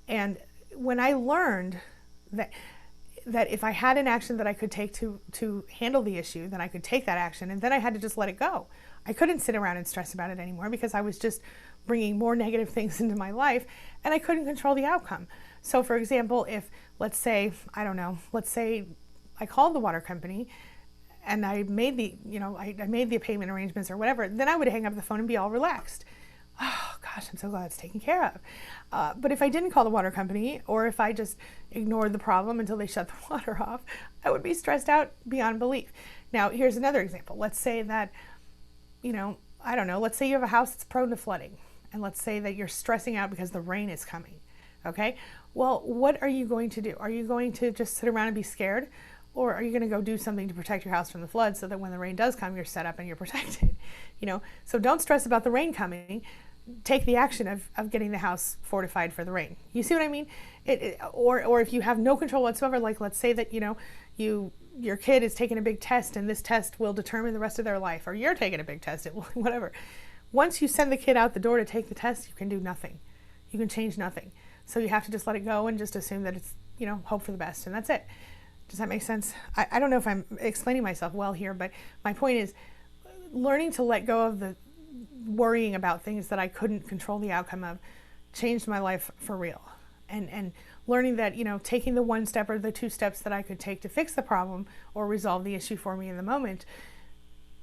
And when I learned that if I had an action that I could take to handle the issue, then I could take that action, and then I had to just let it go. I couldn't sit around and stress about it anymore because I was just bringing more negative things into my life, and I couldn't control the outcome. So for example, if let's say I called the water company and I made the payment arrangements or whatever, then I would hang up the phone and be all relaxed. Oh gosh, I'm so glad it's taken care of. But if I didn't call the water company, or if I just ignored the problem until they shut the water off, I would be stressed out beyond belief. Now, here's another example. Let's say that, let's say you have a house that's prone to flooding, and let's say that you're stressing out because the rain is coming. Okay? Well, what are you going to do? Are you going to just sit around and be scared? Or are you going to go do something to protect your house from the flood so that when the rain does come, you're set up and you're protected? So don't stress about the rain coming. Take the action of getting the house fortified for the rain. You see what I mean? Or if you have no control whatsoever, like let's say that your kid is taking a big test and this test will determine the rest of their life, or you're taking a big test, whatever. Once you send the kid out the door to take the test, you can do nothing. You can change nothing. So you have to just let it go and just assume that it's hope for the best, and that's it. Does that make sense? I don't know if I'm explaining myself well here, but my point is learning to let go of the worrying about things that I couldn't control the outcome of changed my life for real. And learning that, taking the 1 step or the 2 steps that I could take to fix the problem or resolve the issue for me in the moment,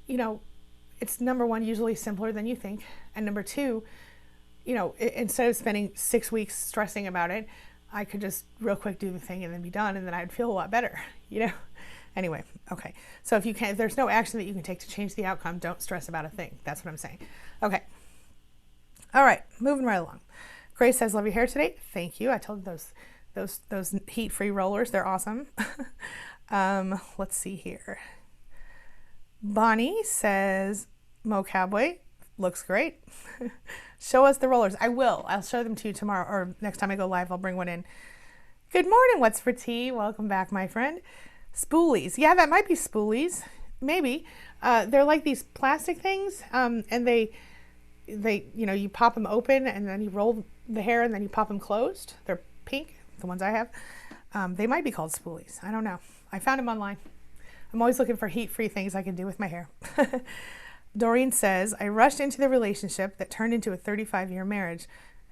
it's number 1, usually simpler than you think. And number 2, instead of spending 6 weeks stressing about it, I could just real quick do the thing and then be done, and then I'd feel a lot better, Anyway, okay. So if there's no action that you can take to change the outcome, don't stress about a thing. That's what I'm saying. Okay. All right, moving right along. Grace says, love your hair today. Thank you. I told you those heat-free rollers, they're awesome. Let's see here. Bonnie says, Mo Cowboy, looks great. Show us the rollers. I will. I'll show them to you tomorrow, or next time I go live, I'll bring one in. Good morning. What's for tea? Welcome back, my friend. Spoolies. Yeah, that might be spoolies. Maybe. They're like these plastic things, and they you pop them open and then you roll the hair and then you pop them closed. They're pink, the ones I have. They might be called spoolies. I don't know. I found them online. I'm always looking for heat-free things I can do with my hair. Doreen says, I rushed into the relationship that turned into a 35-year marriage.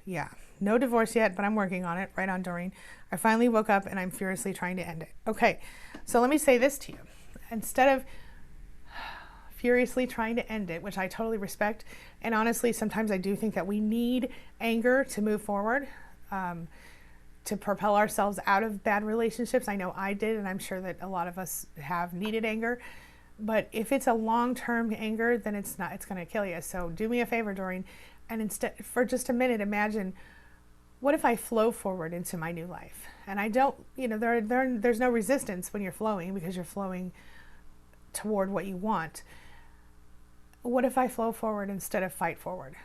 Yeah, no divorce yet, but I'm working on it. Right on, Doreen. I finally woke up and I'm furiously trying to end it. Okay, so let me say this to you. Instead of furiously trying to end it, which I totally respect, and honestly, sometimes I do think that we need anger to move forward, to propel ourselves out of bad relationships. I know I did, and I'm sure that a lot of us have needed anger. But if it's a long-term anger, then it's going to kill you. So do me a favor, Doreen, and instead, for just a minute, imagine, what if I flow forward into my new life? And I don't, there's no resistance when you're flowing, because you're flowing toward what you want. What if I flow forward instead of fight forward?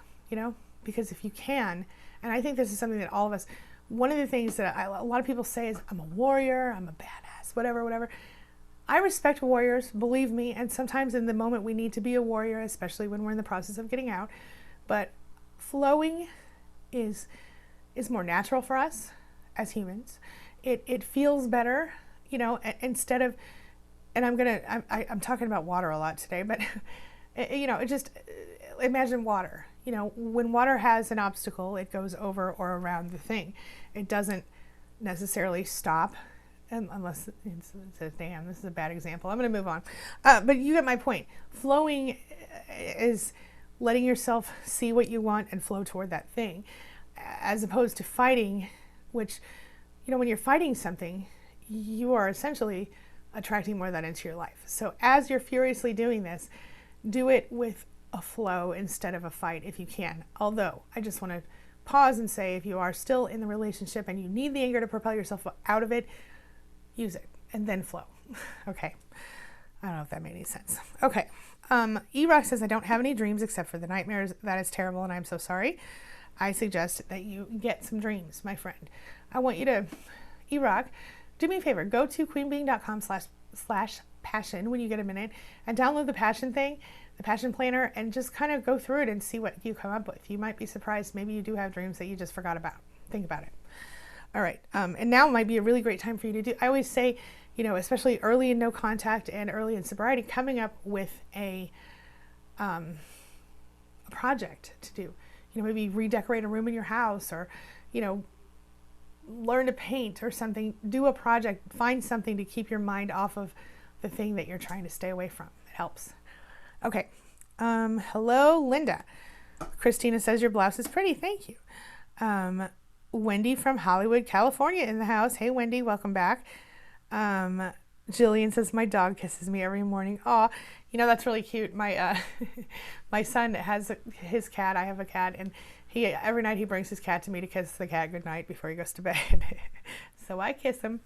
Because if you can, and I think this is something that all of us, one of the things that a lot of people say is, I'm a warrior, I'm a badass, whatever. I respect warriors, believe me, and sometimes in the moment we need to be a warrior, especially when we're in the process of getting out. But flowing is more natural for us as humans. It feels better, instead of, and I'm talking about water a lot today, but just imagine water. When water has an obstacle, it goes over or around the thing. It doesn't necessarily stop. Unless it says, damn, this is a bad example. I'm going to move on. But you get my point. Flowing is letting yourself see what you want and flow toward that thing, as opposed to fighting, which, when you're fighting something, you are essentially attracting more of that into your life. So as you're furiously doing this, do it with a flow instead of a fight if you can. Although, I just want to pause and say, if you are still in the relationship and you need the anger to propel yourself out of it, use it and then flow. Okay. I don't know if that made any sense. Okay. E-Rock says, I don't have any dreams except for the nightmares. That is terrible, and I'm so sorry. I suggest that you get some dreams, my friend. I want you to, E-Rock, do me a favor. Go to queenbeing.com/passion when you get a minute and download the passion thing, the passion planner, and just kind of go through it and see what you come up with. You might be surprised. Maybe you do have dreams that you just forgot about. Think about it. All right. And now might be a really great time for you to do. I always say, you know, especially early in no contact and early in sobriety, coming up with a project to do. You know, maybe redecorate a room in your house, or, you know, learn to paint or something. Do a project. Find something to keep your mind off of the thing that you're trying to stay away from. It helps. Okay. Hello, Linda. Christina says your blouse is pretty. Thank you. Wendy from Hollywood, California in the house. Hey, Wendy, welcome back. Jillian says my dog kisses me every morning. Aw, you know, that's really cute. My my son has his cat. I have a cat, and he every night he brings his cat to me to kiss the cat goodnight before he goes to bed. So I kiss him.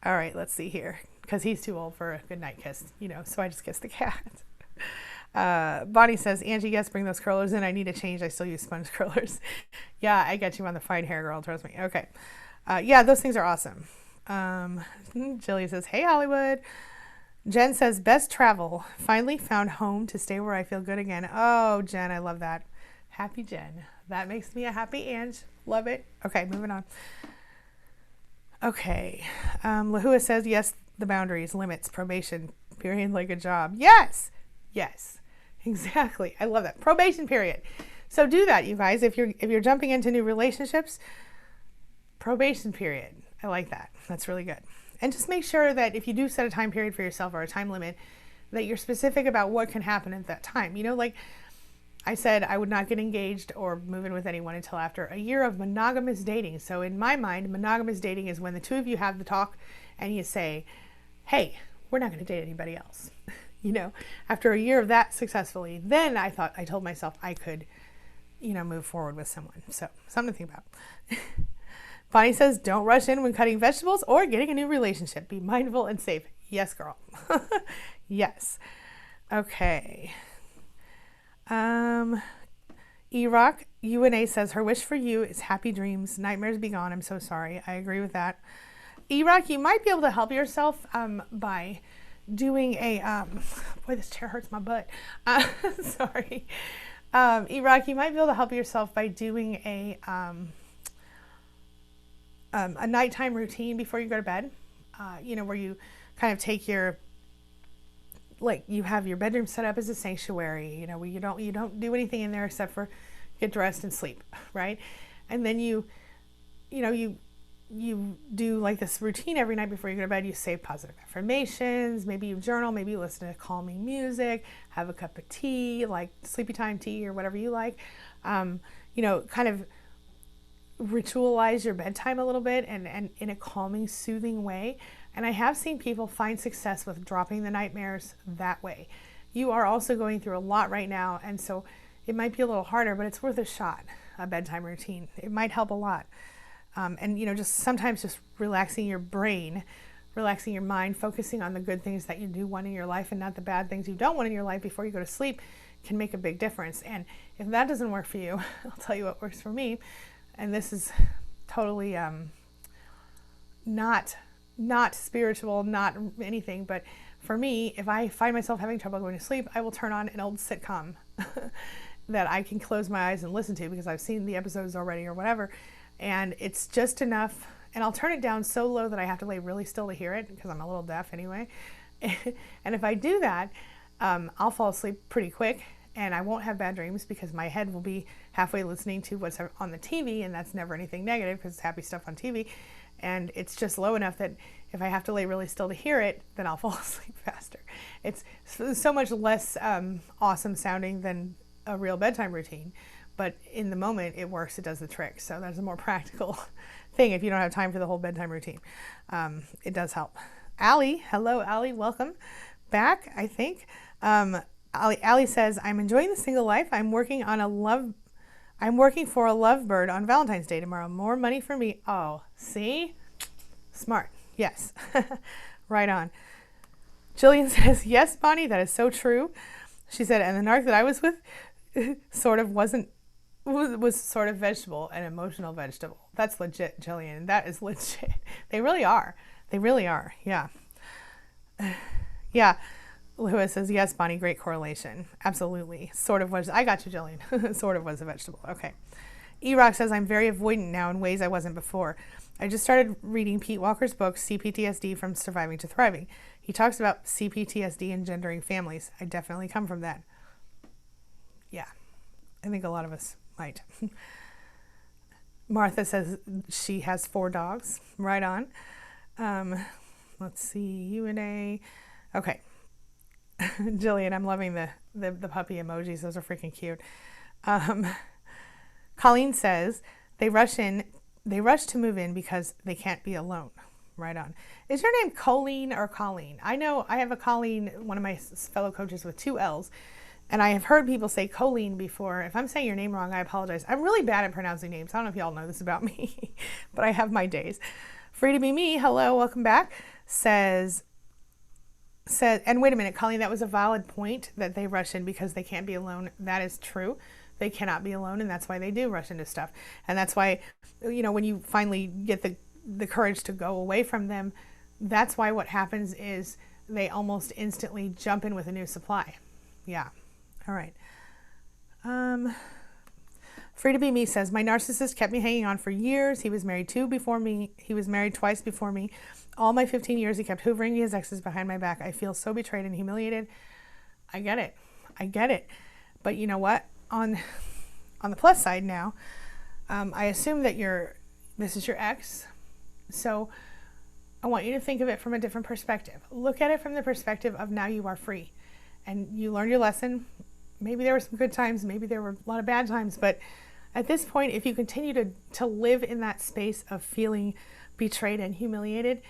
All right, let's see here, because he's too old for a goodnight kiss, you know, so I just kiss the cat. Bonnie says, Angie, yes, bring those curlers in. I need a change. I still use sponge curlers. Yeah, I get you on the fine hair, girl. Trust me. Okay. Yeah, those things are awesome. Jilly says, hey, Hollywood. Jen says, best travel. Finally found home to stay where I feel good again. Oh, Jen, I love that. Happy Jen. That makes me a happy Ange. Love it. Okay, moving on. Okay. Lahua says, yes, the boundaries, limits, probation, period, like a job. Yes. Yes. Exactly. I love that. Probation period. So do that, you guys. If you're jumping into new relationships, probation period. I like that. That's really good. And just make sure that if you do set a time period for yourself or a time limit, that you're specific about what can happen at that time. You know, like I said, I would not get engaged or move in with anyone until after a year of monogamous dating. So in my mind, monogamous dating is when the two of you have the talk and you say, hey, we're not going to date anybody else. You know, after a year of that successfully, then I told myself I could, you know, move forward with someone. So something to think about. Bonnie says, don't rush in when cutting vegetables or getting a new relationship. Be mindful and safe. Yes, girl. Yes. Okay. E-Rock, UNA says, her wish for you is happy dreams. Nightmares be gone. I'm so sorry. I agree with that. E-Rock, you might be able to help yourself by doing a, boy, this chair hurts my butt. Sorry. E-Rock, you might be able to help yourself by doing a nighttime routine before you go to bed, you know, where you kind of take your, like, you have your bedroom set up as a sanctuary, you know, where you don't do anything in there except for get dressed and sleep, right? And then you do like this routine every night before you go to bed. You say positive affirmations, maybe you journal, maybe you listen to calming music, have a cup of tea, like sleepy time tea or whatever you like, you know, kind of ritualize your bedtime a little bit and in a calming, soothing way. And I have seen people find success with dropping the nightmares that way. You are also going through a lot right now, and so it might be a little harder, but it's worth a shot, a bedtime routine. It might help a lot. And, you know, just sometimes just relaxing your brain, relaxing your mind, focusing on the good things that you do want in your life and not the bad things you don't want in your life before you go to sleep can make a big difference. And if that doesn't work for you, I'll tell you what works for me. And this is totally not spiritual, not anything, but for me, if I find myself having trouble going to sleep, I will turn on an old sitcom that I can close my eyes and listen to because I've seen the episodes already or whatever, and it's just enough, and I'll turn it down so low that I have to lay really still to hear it because I'm a little deaf anyway. And if I do that, I'll fall asleep pretty quick. And I won't have bad dreams because my head will be halfway listening to what's on the TV, and that's never anything negative because it's happy stuff on TV. And it's just low enough that if I have to lay really still to hear it, then I'll fall asleep faster. It's so much less awesome sounding than a real bedtime routine, but in the moment it works, it does the trick. So that's a more practical thing if you don't have time for the whole bedtime routine. It does help. Allie, hello Allie, welcome back, I think. Allie says, I'm enjoying the single life. I'm working on a I'm working for a lovebird on Valentine's Day tomorrow. More money for me. Oh, see? Smart. Yes. Right on. Jillian says, yes, Bonnie, that is so true. She said, and the narc that I was with sort of was sort of vegetable, an emotional vegetable. That's legit, Jillian. That is legit. They really are. They really are. Yeah. Yeah. Lewis says, yes, Bonnie, great correlation. Absolutely. Sort of was. I got you, Jillian. Sort of was a vegetable. Okay. E-Rock says, I'm very avoidant now in ways I wasn't before. I just started reading Pete Walker's book, CPTSD From Surviving to Thriving. He talks about CPTSD engendering families. I definitely come from that. Yeah. I think a lot of us might. Martha says she has 4 dogs. Right on. Let's see. U&A. Okay. Jillian, I'm loving the puppy emojis. Those are freaking cute. Colleen says they rush to move in because they can't be alone. Right on. Is your name Colleen or Colleen? I know I have a Colleen, one of my fellow coaches with 2 L's, and I have heard people say Colleen before. If I'm saying your name wrong, I apologize. I'm really bad at pronouncing names. I don't know if y'all know this about me, but I have my days. Free to be me. Hello, welcome back. Says, and wait a minute, Colleen, that was a valid point that they rush in because they can't be alone. That is true. They cannot be alone, and that's why they do rush into stuff. And that's why, when you finally get the courage to go away from them, that's why what happens is they almost instantly jump in with a new supply. Yeah. All right. Free to be me says, my narcissist kept me hanging on for years. He was married before me. He was married twice before me. All my 15 years, he kept hoovering his exes behind my back. I feel so betrayed and humiliated. I get it. I get it. But you know what? On the plus side now, I assume that this is your ex. So I want you to think of it from a different perspective. Look at it from the perspective of now you are free and you learned your lesson. Maybe there were some good times, maybe there were a lot of bad times, but at this point, if you continue to live in that space of feeling betrayed and humiliated,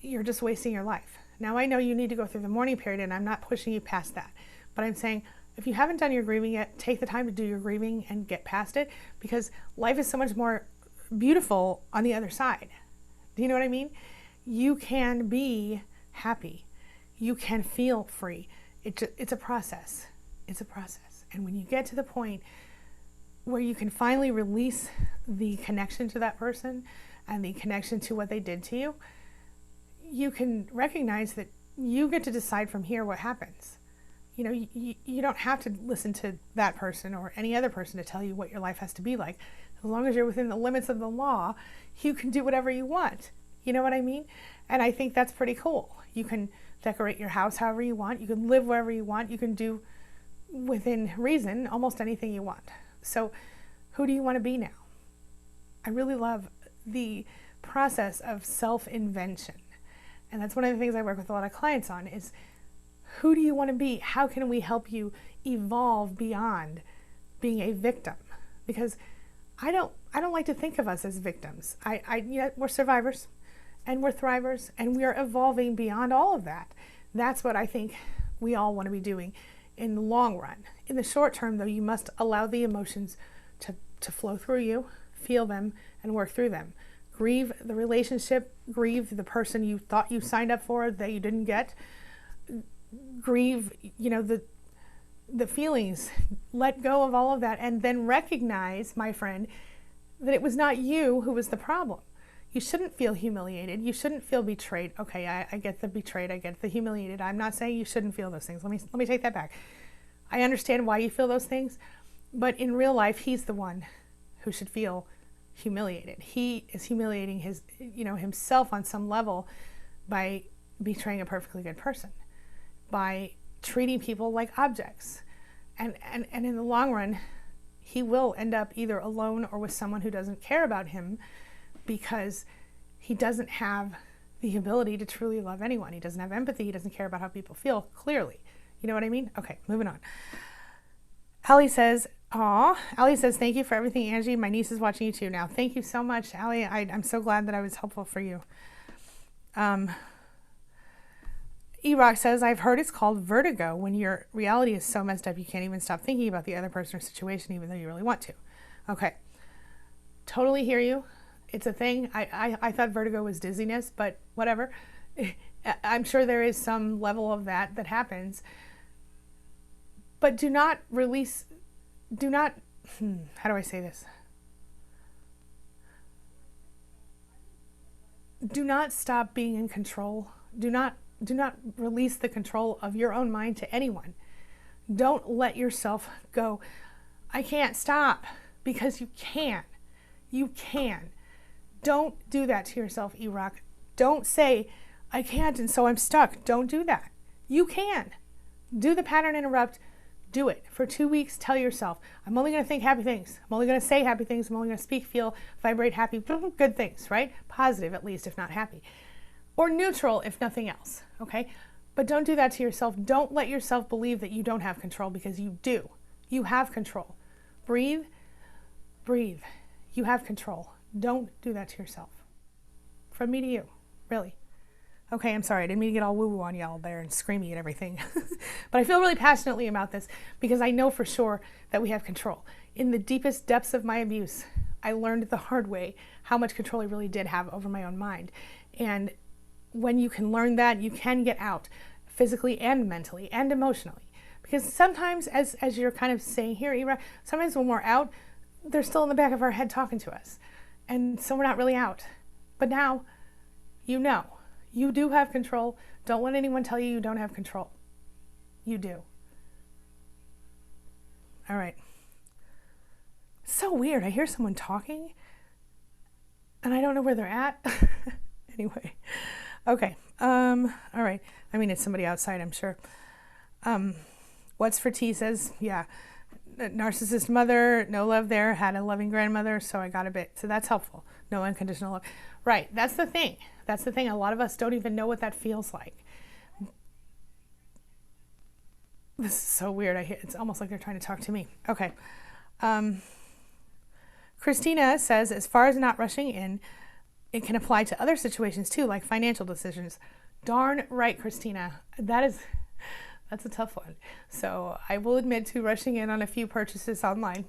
you're just wasting your life. Now I know you need to go through the mourning period, and I'm not pushing you past that, but I'm saying if you haven't done your grieving yet, take the time to do your grieving and get past it, because life is so much more beautiful on the other side. Do you know what I mean? You can be happy. You can feel free. It's a process. It's a process. And when you get to the point where you can finally release the connection to that person and the connection to what they did to you, you can recognize that you get to decide from here what happens. You don't have to listen to that person or any other person to tell you what your life has to be like. As long as you're within the limits of the law, you can do whatever you want. You know what I mean? And I think that's pretty cool. You can decorate your house however you want. You can live wherever you want. You can do, within reason, almost anything you want. So who do you want to be now? I really love the process of self-invention. And that's one of the things I work with a lot of clients on is, who do you want to be? How can we help you evolve beyond being a victim? Because I don't like to think of us as victims. We're survivors and we're thrivers and we are evolving beyond all of that. That's what I think we all want to be doing in the long run. In the short term, though, you must allow the emotions to flow through you, feel them, and work through them. Grieve the relationship, grieve the person you thought you signed up for that you didn't get. Grieve, the feelings. Let go of all of that and then recognize, my friend, that it was not you who was the problem. You shouldn't feel humiliated. You shouldn't feel betrayed. Okay, I get the betrayed. I get the humiliated. I'm not saying you shouldn't feel those things. Let me take that back. I understand why you feel those things, but in real life, he's the one who should feel humiliated. He is humiliating himself on some level by betraying a perfectly good person, by treating people like objects. And in the long run, he will end up either alone or with someone who doesn't care about him, because he doesn't have the ability to truly love anyone. He doesn't have empathy. He doesn't care about how people feel, clearly. You know what I mean? Okay, moving on. Allie says, thank you for everything, Angie. My niece is watching you too now. Thank you so much, Allie. I'm so glad that I was helpful for you. E-Rock says, I've heard it's called vertigo when your reality is so messed up you can't even stop thinking about the other person or situation even though you really want to. Okay. Totally hear you. It's a thing. I thought vertigo was dizziness, but whatever. I'm sure there is some level of that happens. But do not, how do I say this? Do not stop being in control. Do not release the control of your own mind to anyone. Don't let yourself go, I can't stop, because you can. You can. Don't do that to yourself, E-Rock. Don't say, I can't and so I'm stuck. Don't do that. You can. Do the pattern interrupt. Do it. For 2 weeks, tell yourself, I'm only going to think happy things. I'm only going to say happy things. I'm only going to speak, feel, vibrate happy, good things, right? Positive, at least, if not happy. Or neutral, if nothing else, okay? But don't do that to yourself. Don't let yourself believe that you don't have control, because you do. You have control. Breathe. Breathe. You have control. Don't do that to yourself. From me to you, really. Okay, I'm sorry. I didn't mean to get all woo-woo on y'all there and screamy and everything. But I feel really passionately about this because I know for sure that we have control. In the deepest depths of my abuse, I learned the hard way how much control I really did have over my own mind. And when you can learn that, you can get out physically and mentally and emotionally. Because sometimes, as you're kind of saying here, Ira, sometimes when we're out, they're still in the back of our head talking to us. And so we're not really out. But now, you know. You do have control. Don't let anyone tell you you don't have control. You do. All right. So weird. I hear someone talking and I don't know where they're at. Anyway. Okay. All right. I mean, it's somebody outside, I'm sure. What's for tea says, yeah, narcissist mother, no love there, had a loving grandmother, so I got a bit. So that's helpful. No unconditional love. Right. That's the thing. That's the thing. A lot of us don't even know what that feels like. This is so weird. It's almost like they're trying to talk to me. Okay. Christina says, as far as not rushing in, it can apply to other situations too, like financial decisions. Darn right, Christina. That's a tough one. So I will admit to rushing in on a few purchases online,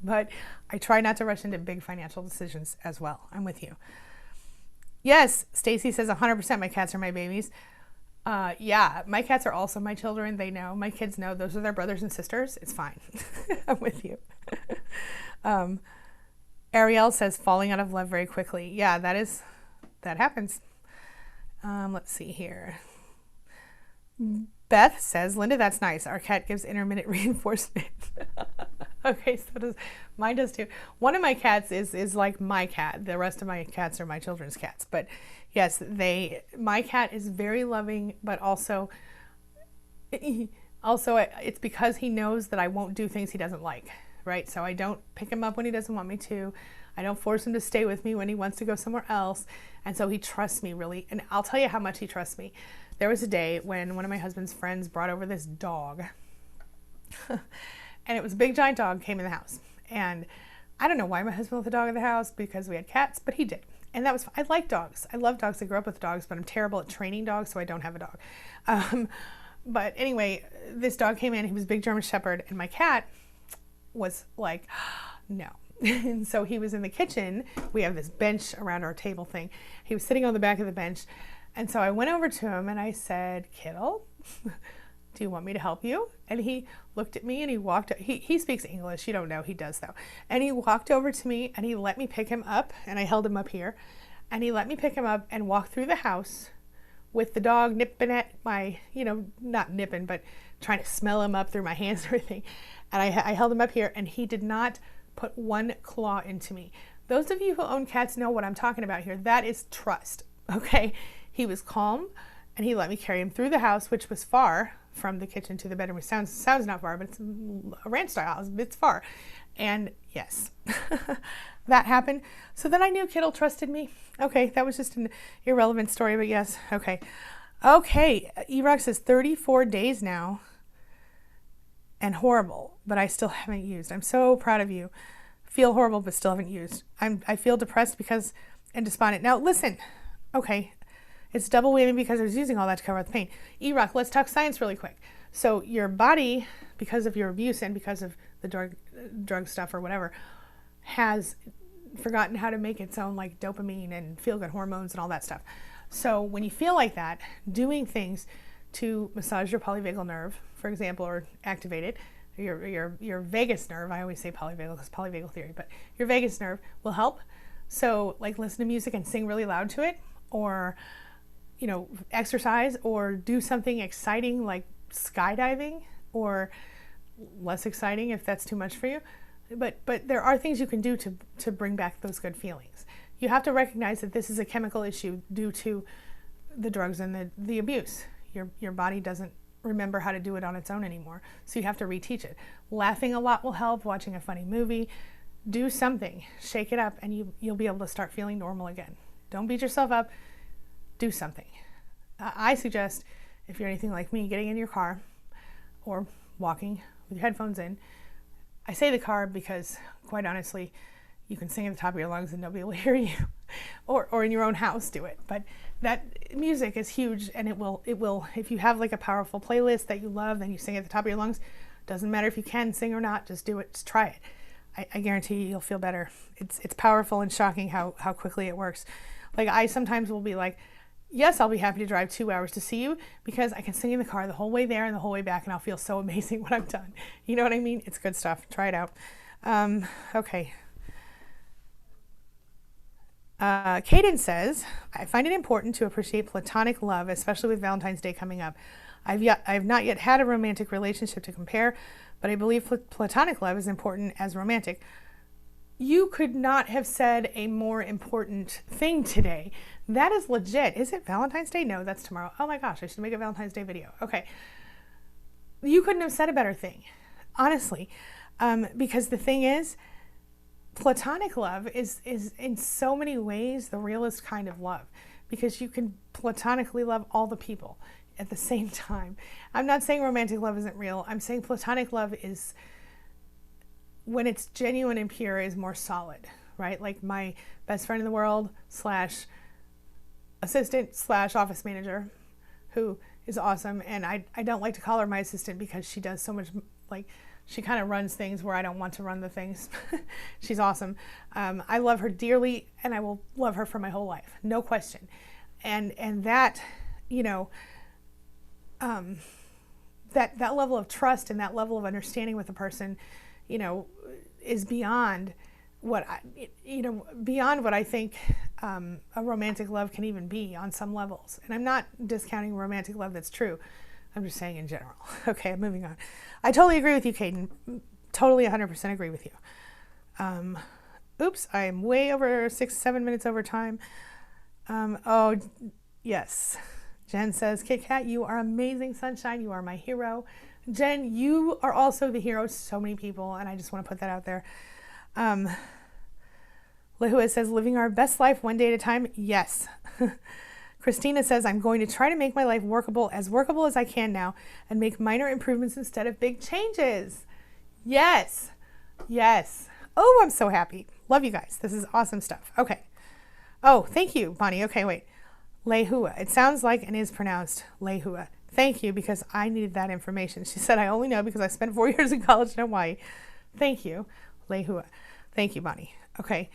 but I try not to rush into big financial decisions as well. I'm with you. Yes, Stacy says 100% my cats are my babies. Yeah, my cats are also my children. They know. My kids know. Those are their brothers and sisters. It's fine. I'm with you. Ariel says falling out of love very quickly. Yeah, that happens. Let's see here. Beth says, Linda, that's nice. Our cat gives intermittent reinforcement. Okay, so mine does too. One of my cats is like my cat. The rest of my cats are my children's cats. But yes, my cat is very loving, but also it's because he knows that I won't do things he doesn't like, right? So I don't pick him up when he doesn't want me to. I don't force him to stay with me when he wants to go somewhere else. And so he trusts me really. And I'll tell you how much he trusts me. There was a day when one of my husband's friends brought over this dog. And it was a big giant dog came in the house. And I don't know why my husband let the dog in the house, because we had cats, but he did. And that was fine. I like dogs. I love dogs. I grew up with dogs, but I'm terrible at training dogs, so I don't have a dog. But anyway, this dog came in. He was a big German Shepherd, and my cat was like, no. And so he was in the kitchen. We have this bench around our table thing. He was sitting on the back of the bench. And so I went over to him and I said, Kittle, do you want me to help you? And he looked at me and he walked, he speaks English. You don't know, he does though. And he walked over to me and he let me pick him up, and I held him up here, and he let me pick him up and walk through the house with the dog nipping at my, not nipping, but trying to smell him up through my hands and everything. And I held him up here, and he did not put one claw into me. Those of you who own cats know what I'm talking about here. That is trust, okay? He was calm, and he let me carry him through the house, which was far from the kitchen to the bedroom. It sounds not far, but it's a ranch style house. It's far. And yes, that happened. So then I knew Kittle trusted me. Okay, that was just an irrelevant story, but yes, okay. Okay, E-Rock says 34 days now and horrible, but I still haven't used. I'm so proud of you. Feel horrible, but still haven't used. I feel depressed and despondent. Now listen, okay, It's double whammy because I was using all that to cover up the pain. E-Rock, let's talk science really quick. So your body, because of your abuse and because of the drug stuff or whatever, has forgotten how to make its own like dopamine and feel-good hormones and all that stuff. So when you feel like that, doing things to massage your polyvagal nerve, for example, or activate it, your vagus nerve, I always say polyvagal because polyvagal theory, but your vagus nerve will help. So like listen to music and sing really loud to it, or exercise, or do something exciting like skydiving, or less exciting if that's too much for you. But there are things you can do to bring back those good feelings. You have to recognize that this is a chemical issue due to the drugs and the abuse. Your body doesn't remember how to do it on its own anymore, so you have to reteach it. Laughing a lot will help, watching a funny movie. Do something, shake it up, and you'll be able to start feeling normal again. Don't beat yourself up, do something. I suggest, if you're anything like me, getting in your car or walking with your headphones in. I say the car because, quite honestly, you can sing at the top of your lungs and nobody will hear you. or in your own house, do it. But that music is huge, and it will, if you have like a powerful playlist that you love, then you sing at the top of your lungs. Doesn't matter if you can sing or not, just do it, just try it. I guarantee you'll feel better. It's powerful and shocking how quickly it works. Like I sometimes will be like, yes, I'll be happy to drive 2 hours to see you because I can sing in the car the whole way there and the whole way back, and I'll feel so amazing when I'm done. You know what I mean? It's good stuff. Try it out. Okay. Kaden says, I find it important to appreciate platonic love, especially with Valentine's Day coming up. I've not yet had a romantic relationship to compare, but I believe platonic love is important as romantic. You could not have said a more important thing today. That is legit. Is it Valentine's Day? No, that's tomorrow. Oh my gosh, I should make a Valentine's Day video. Okay. You couldn't have said a better thing, honestly. Because the thing is, platonic love is in so many ways the realest kind of love, because you can platonically love all the people at the same time. I'm not saying romantic love isn't real. I'm saying platonic love is, when it's genuine and pure, is more solid, right? Like my best friend in the world / assistant / office manager, who is awesome. And I don't like to call her my assistant because she does so much, like she kind of runs things where I don't want to run the things. She's awesome. I love her dearly, and I will love her for my whole life, no question. And that, that level of trust and that level of understanding with a person, is beyond what I think a romantic love can even be on some levels. And I'm not discounting romantic love that's true. I'm just saying in general. Okay, moving on. I totally agree with you, Caden. Totally 100% agree with you. Oops, I'm way over 7 minutes over time. Oh, yes. Jen says, Kit Kat, you are amazing, sunshine. You are my hero. Jen, you are also the hero to so many people, and I just want to put that out there. Lehua says, living our best life one day at a time. Yes. Christina says, I'm going to try to make my life workable as I can now and make minor improvements instead of big changes. Yes. Yes. Oh, I'm so happy. Love you guys. This is awesome stuff. Okay. Oh, thank you, Bonnie. Okay, wait. Lehua. It sounds like and is pronounced Lehua. Thank you, because I needed that information. She said, I only know because I spent 4 years in college in Hawaii. Thank you, Lehua. Thank you, Bonnie. Okay.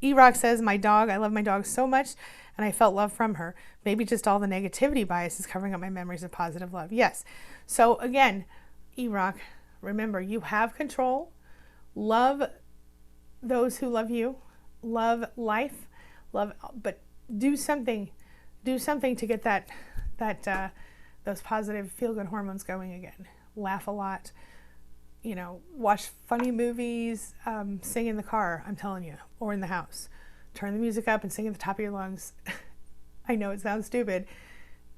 E-Rock says, my dog, I love my dog so much, and I felt love from her. Maybe just all the negativity bias is covering up my memories of positive love. Yes. So again, E-Rock, remember, you have control. Love those who love you. Love life. But do something to get those positive feel-good hormones going again. Laugh a lot. Watch funny movies, sing in the car, I'm telling you, or in the house. Turn the music up and sing at the top of your lungs. I know it sounds stupid.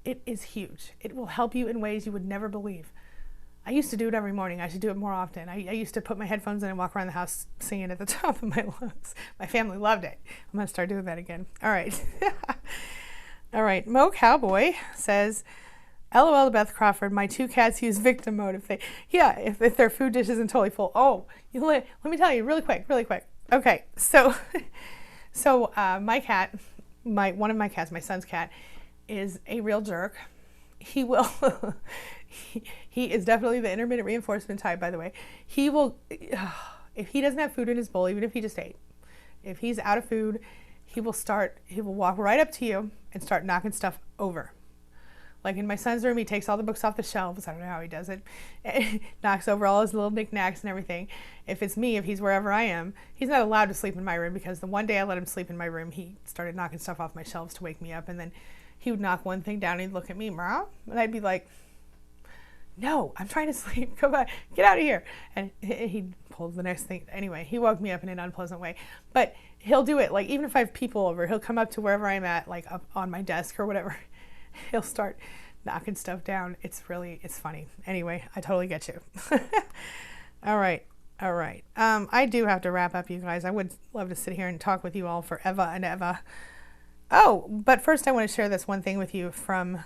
It is huge. It will help you in ways you would never believe. I used to do it every morning. I should do it more often. I used to put my headphones in and walk around the house singing at the top of my lungs. My family loved it. I'm going to start doing that again. All right. All right. Mo Cowboy says, LOL to Beth Crawford, my 2 cats use victim mode if their food dish isn't totally full. Oh, let me tell you really quick. Okay, so my cat, one of my cats, my son's cat, is a real jerk. He will, he is definitely the intermittent reinforcement type, by the way. He will, if he doesn't have food in his bowl, even if he just ate, if he's out of food, he will walk right up to you and start knocking stuff over. Like in my son's room, he takes all the books off the shelves. I don't know how he does it. Knocks over all his little knickknacks and everything. If it's me, if he's wherever I am, he's not allowed to sleep in my room, because the one day I let him sleep in my room, he started knocking stuff off my shelves to wake me up. And then he would knock one thing down and he'd look at me, Mom, and I'd be like, no, I'm trying to sleep. Come on, get out of here. And he'd pull the next thing. Anyway, he woke me up in an unpleasant way. But he'll do it. Like, even if I have people over, he'll come up to wherever I'm at, like up on my desk or whatever. He'll start knocking stuff down. It's funny. Anyway, I totally get you. All right. I do have to wrap up, you guys. I would love to sit here and talk with you all forever and ever. Oh, but first I want to share this one thing with you from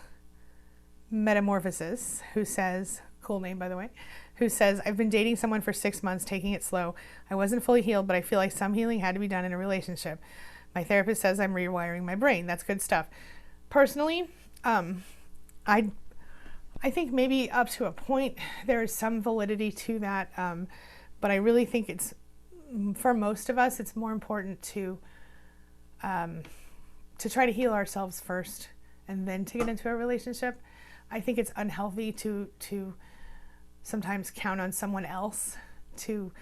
Metamorphosis, who says, cool name by the way, who says, I've been dating someone for 6 months, taking it slow. I wasn't fully healed, but I feel like some healing had to be done in a relationship. My therapist says I'm rewiring my brain. That's good stuff. Personally, I think maybe up to a point there is some validity to that, but I really think it's, for most of us, it's more important to try to heal ourselves first and then to get into a relationship. I think it's unhealthy to sometimes count on someone else, to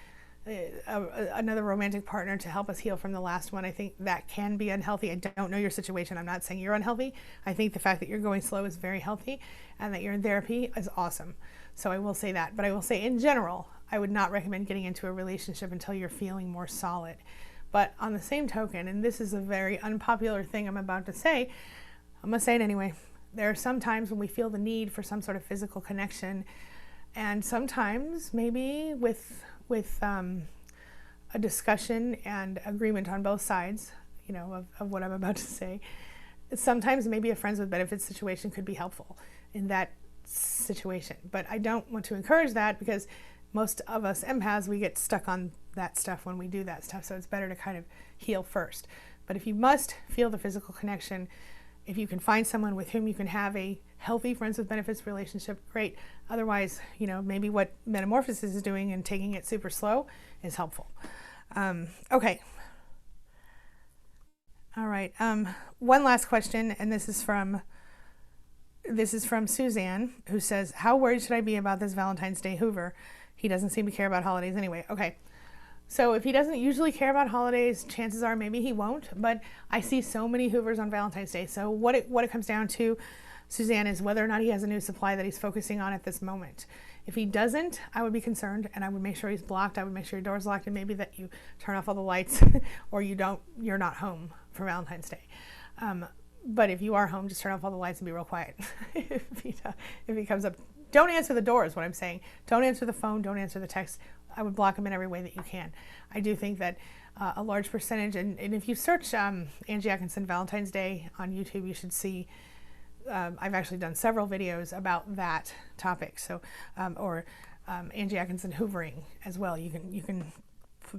another romantic partner, to help us heal from the last one. I think that can be unhealthy. I don't know your situation. I'm not saying you're unhealthy. I think the fact that you're going slow is very healthy, and that you're in therapy is awesome. So I will say that. But I will say in general, I would not recommend getting into a relationship until you're feeling more solid. But on the same token, and this is a very unpopular thing I'm about to say, I'm going to say it anyway. There are some times when we feel the need for some sort of physical connection, and sometimes maybe with a discussion and agreement on both sides, of what I'm about to say. Sometimes maybe a friends with benefits situation could be helpful in that situation. But I don't want to encourage that, because most of us empaths, we get stuck on that stuff when we do that stuff. So it's better to kind of heal first. But if you must feel the physical connection, if you can find someone with whom you can have a healthy friends with benefits relationship, great. Otherwise, maybe what Metamorphosis is doing and taking it super slow is helpful. Okay. All right. One last question, and this is from Suzanne, who says, how worried should I be about this Valentine's Day Hoover? He doesn't seem to care about holidays anyway. Okay. So if he doesn't usually care about holidays, chances are maybe he won't. But I see so many Hoovers on Valentine's Day. So what it comes down to, Suzanne, is whether or not he has a new supply that he's focusing on at this moment. If he doesn't, I would be concerned, and I would make sure he's blocked. I would make sure your door's locked, and maybe that you turn off all the lights or you're not home for Valentine's Day. But if you are home, just turn off all the lights and be real quiet. if he comes up, don't answer the door is what I'm saying. Don't answer the phone. Don't answer the text. I would block him in every way that you can. I do think that a large percentage, and if you search Angie Atkinson Valentine's Day on YouTube, you should see, I've actually done several videos about that topic. So, or Angie Atkinson hoovering as well. You can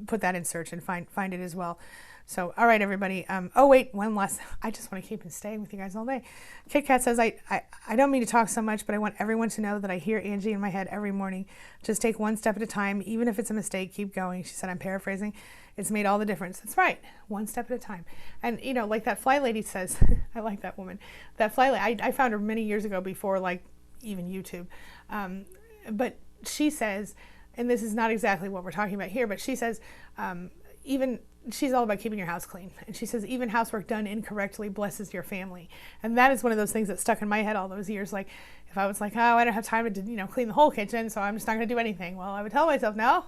put that in search and find it as well. So, all right, everybody. Oh, wait, one last. I just want to keep staying with you guys all day. Kit Kat says, I don't mean to talk so much, but I want everyone to know that I hear Angie in my head every morning. Just take one step at a time. Even if it's a mistake, keep going. She said, I'm paraphrasing. It's made all the difference. That's right. One step at a time. And, like that fly lady says, I like that woman. That fly lady, I found her many years ago before, even YouTube. But she says, and this is not exactly what we're talking about here, but she says, she's all about keeping your house clean. And she says, even housework done incorrectly blesses your family. And that is one of those things that stuck in my head all those years. Like, if I was like, oh, I don't have time to, clean the whole kitchen, so I'm just not going to do anything. Well, I would tell myself, no,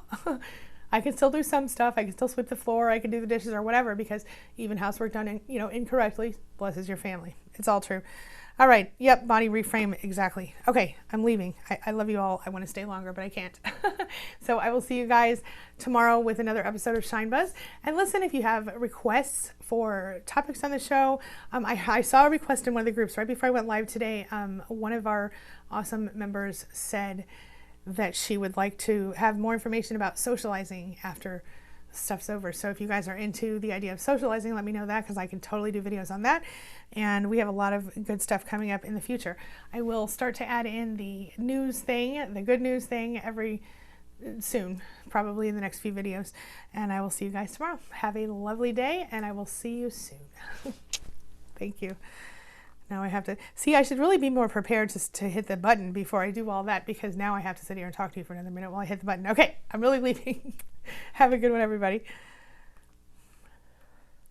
I can still do some stuff. I can still sweep the floor. I can do the dishes or whatever, because even housework done, incorrectly blesses your family. It's all true. All right. Yep. Body reframe. Exactly. Okay. I'm leaving. I love you all. I want to stay longer, but I can't. So I will see you guys tomorrow with another episode of Shine Buzz. And listen, if you have requests for topics on the show, I saw a request in one of the groups right before I went live today. One of our awesome members said that she would like to have more information about socializing after stuff's over. So if you guys are into the idea of socializing, let me know that, because I can totally do videos on that. And we have a lot of good stuff coming up in the future. I will start to add in the news thing, the good news thing soon, probably in the next few videos. And I will see you guys tomorrow. Have a lovely day, and I will see you soon. Thank you. Now I have to see, I should really be more prepared to hit the button before I do all that, because now I have to sit here and talk to you for another minute while I hit the button. Okay, I'm really leaving. Have a good one, everybody.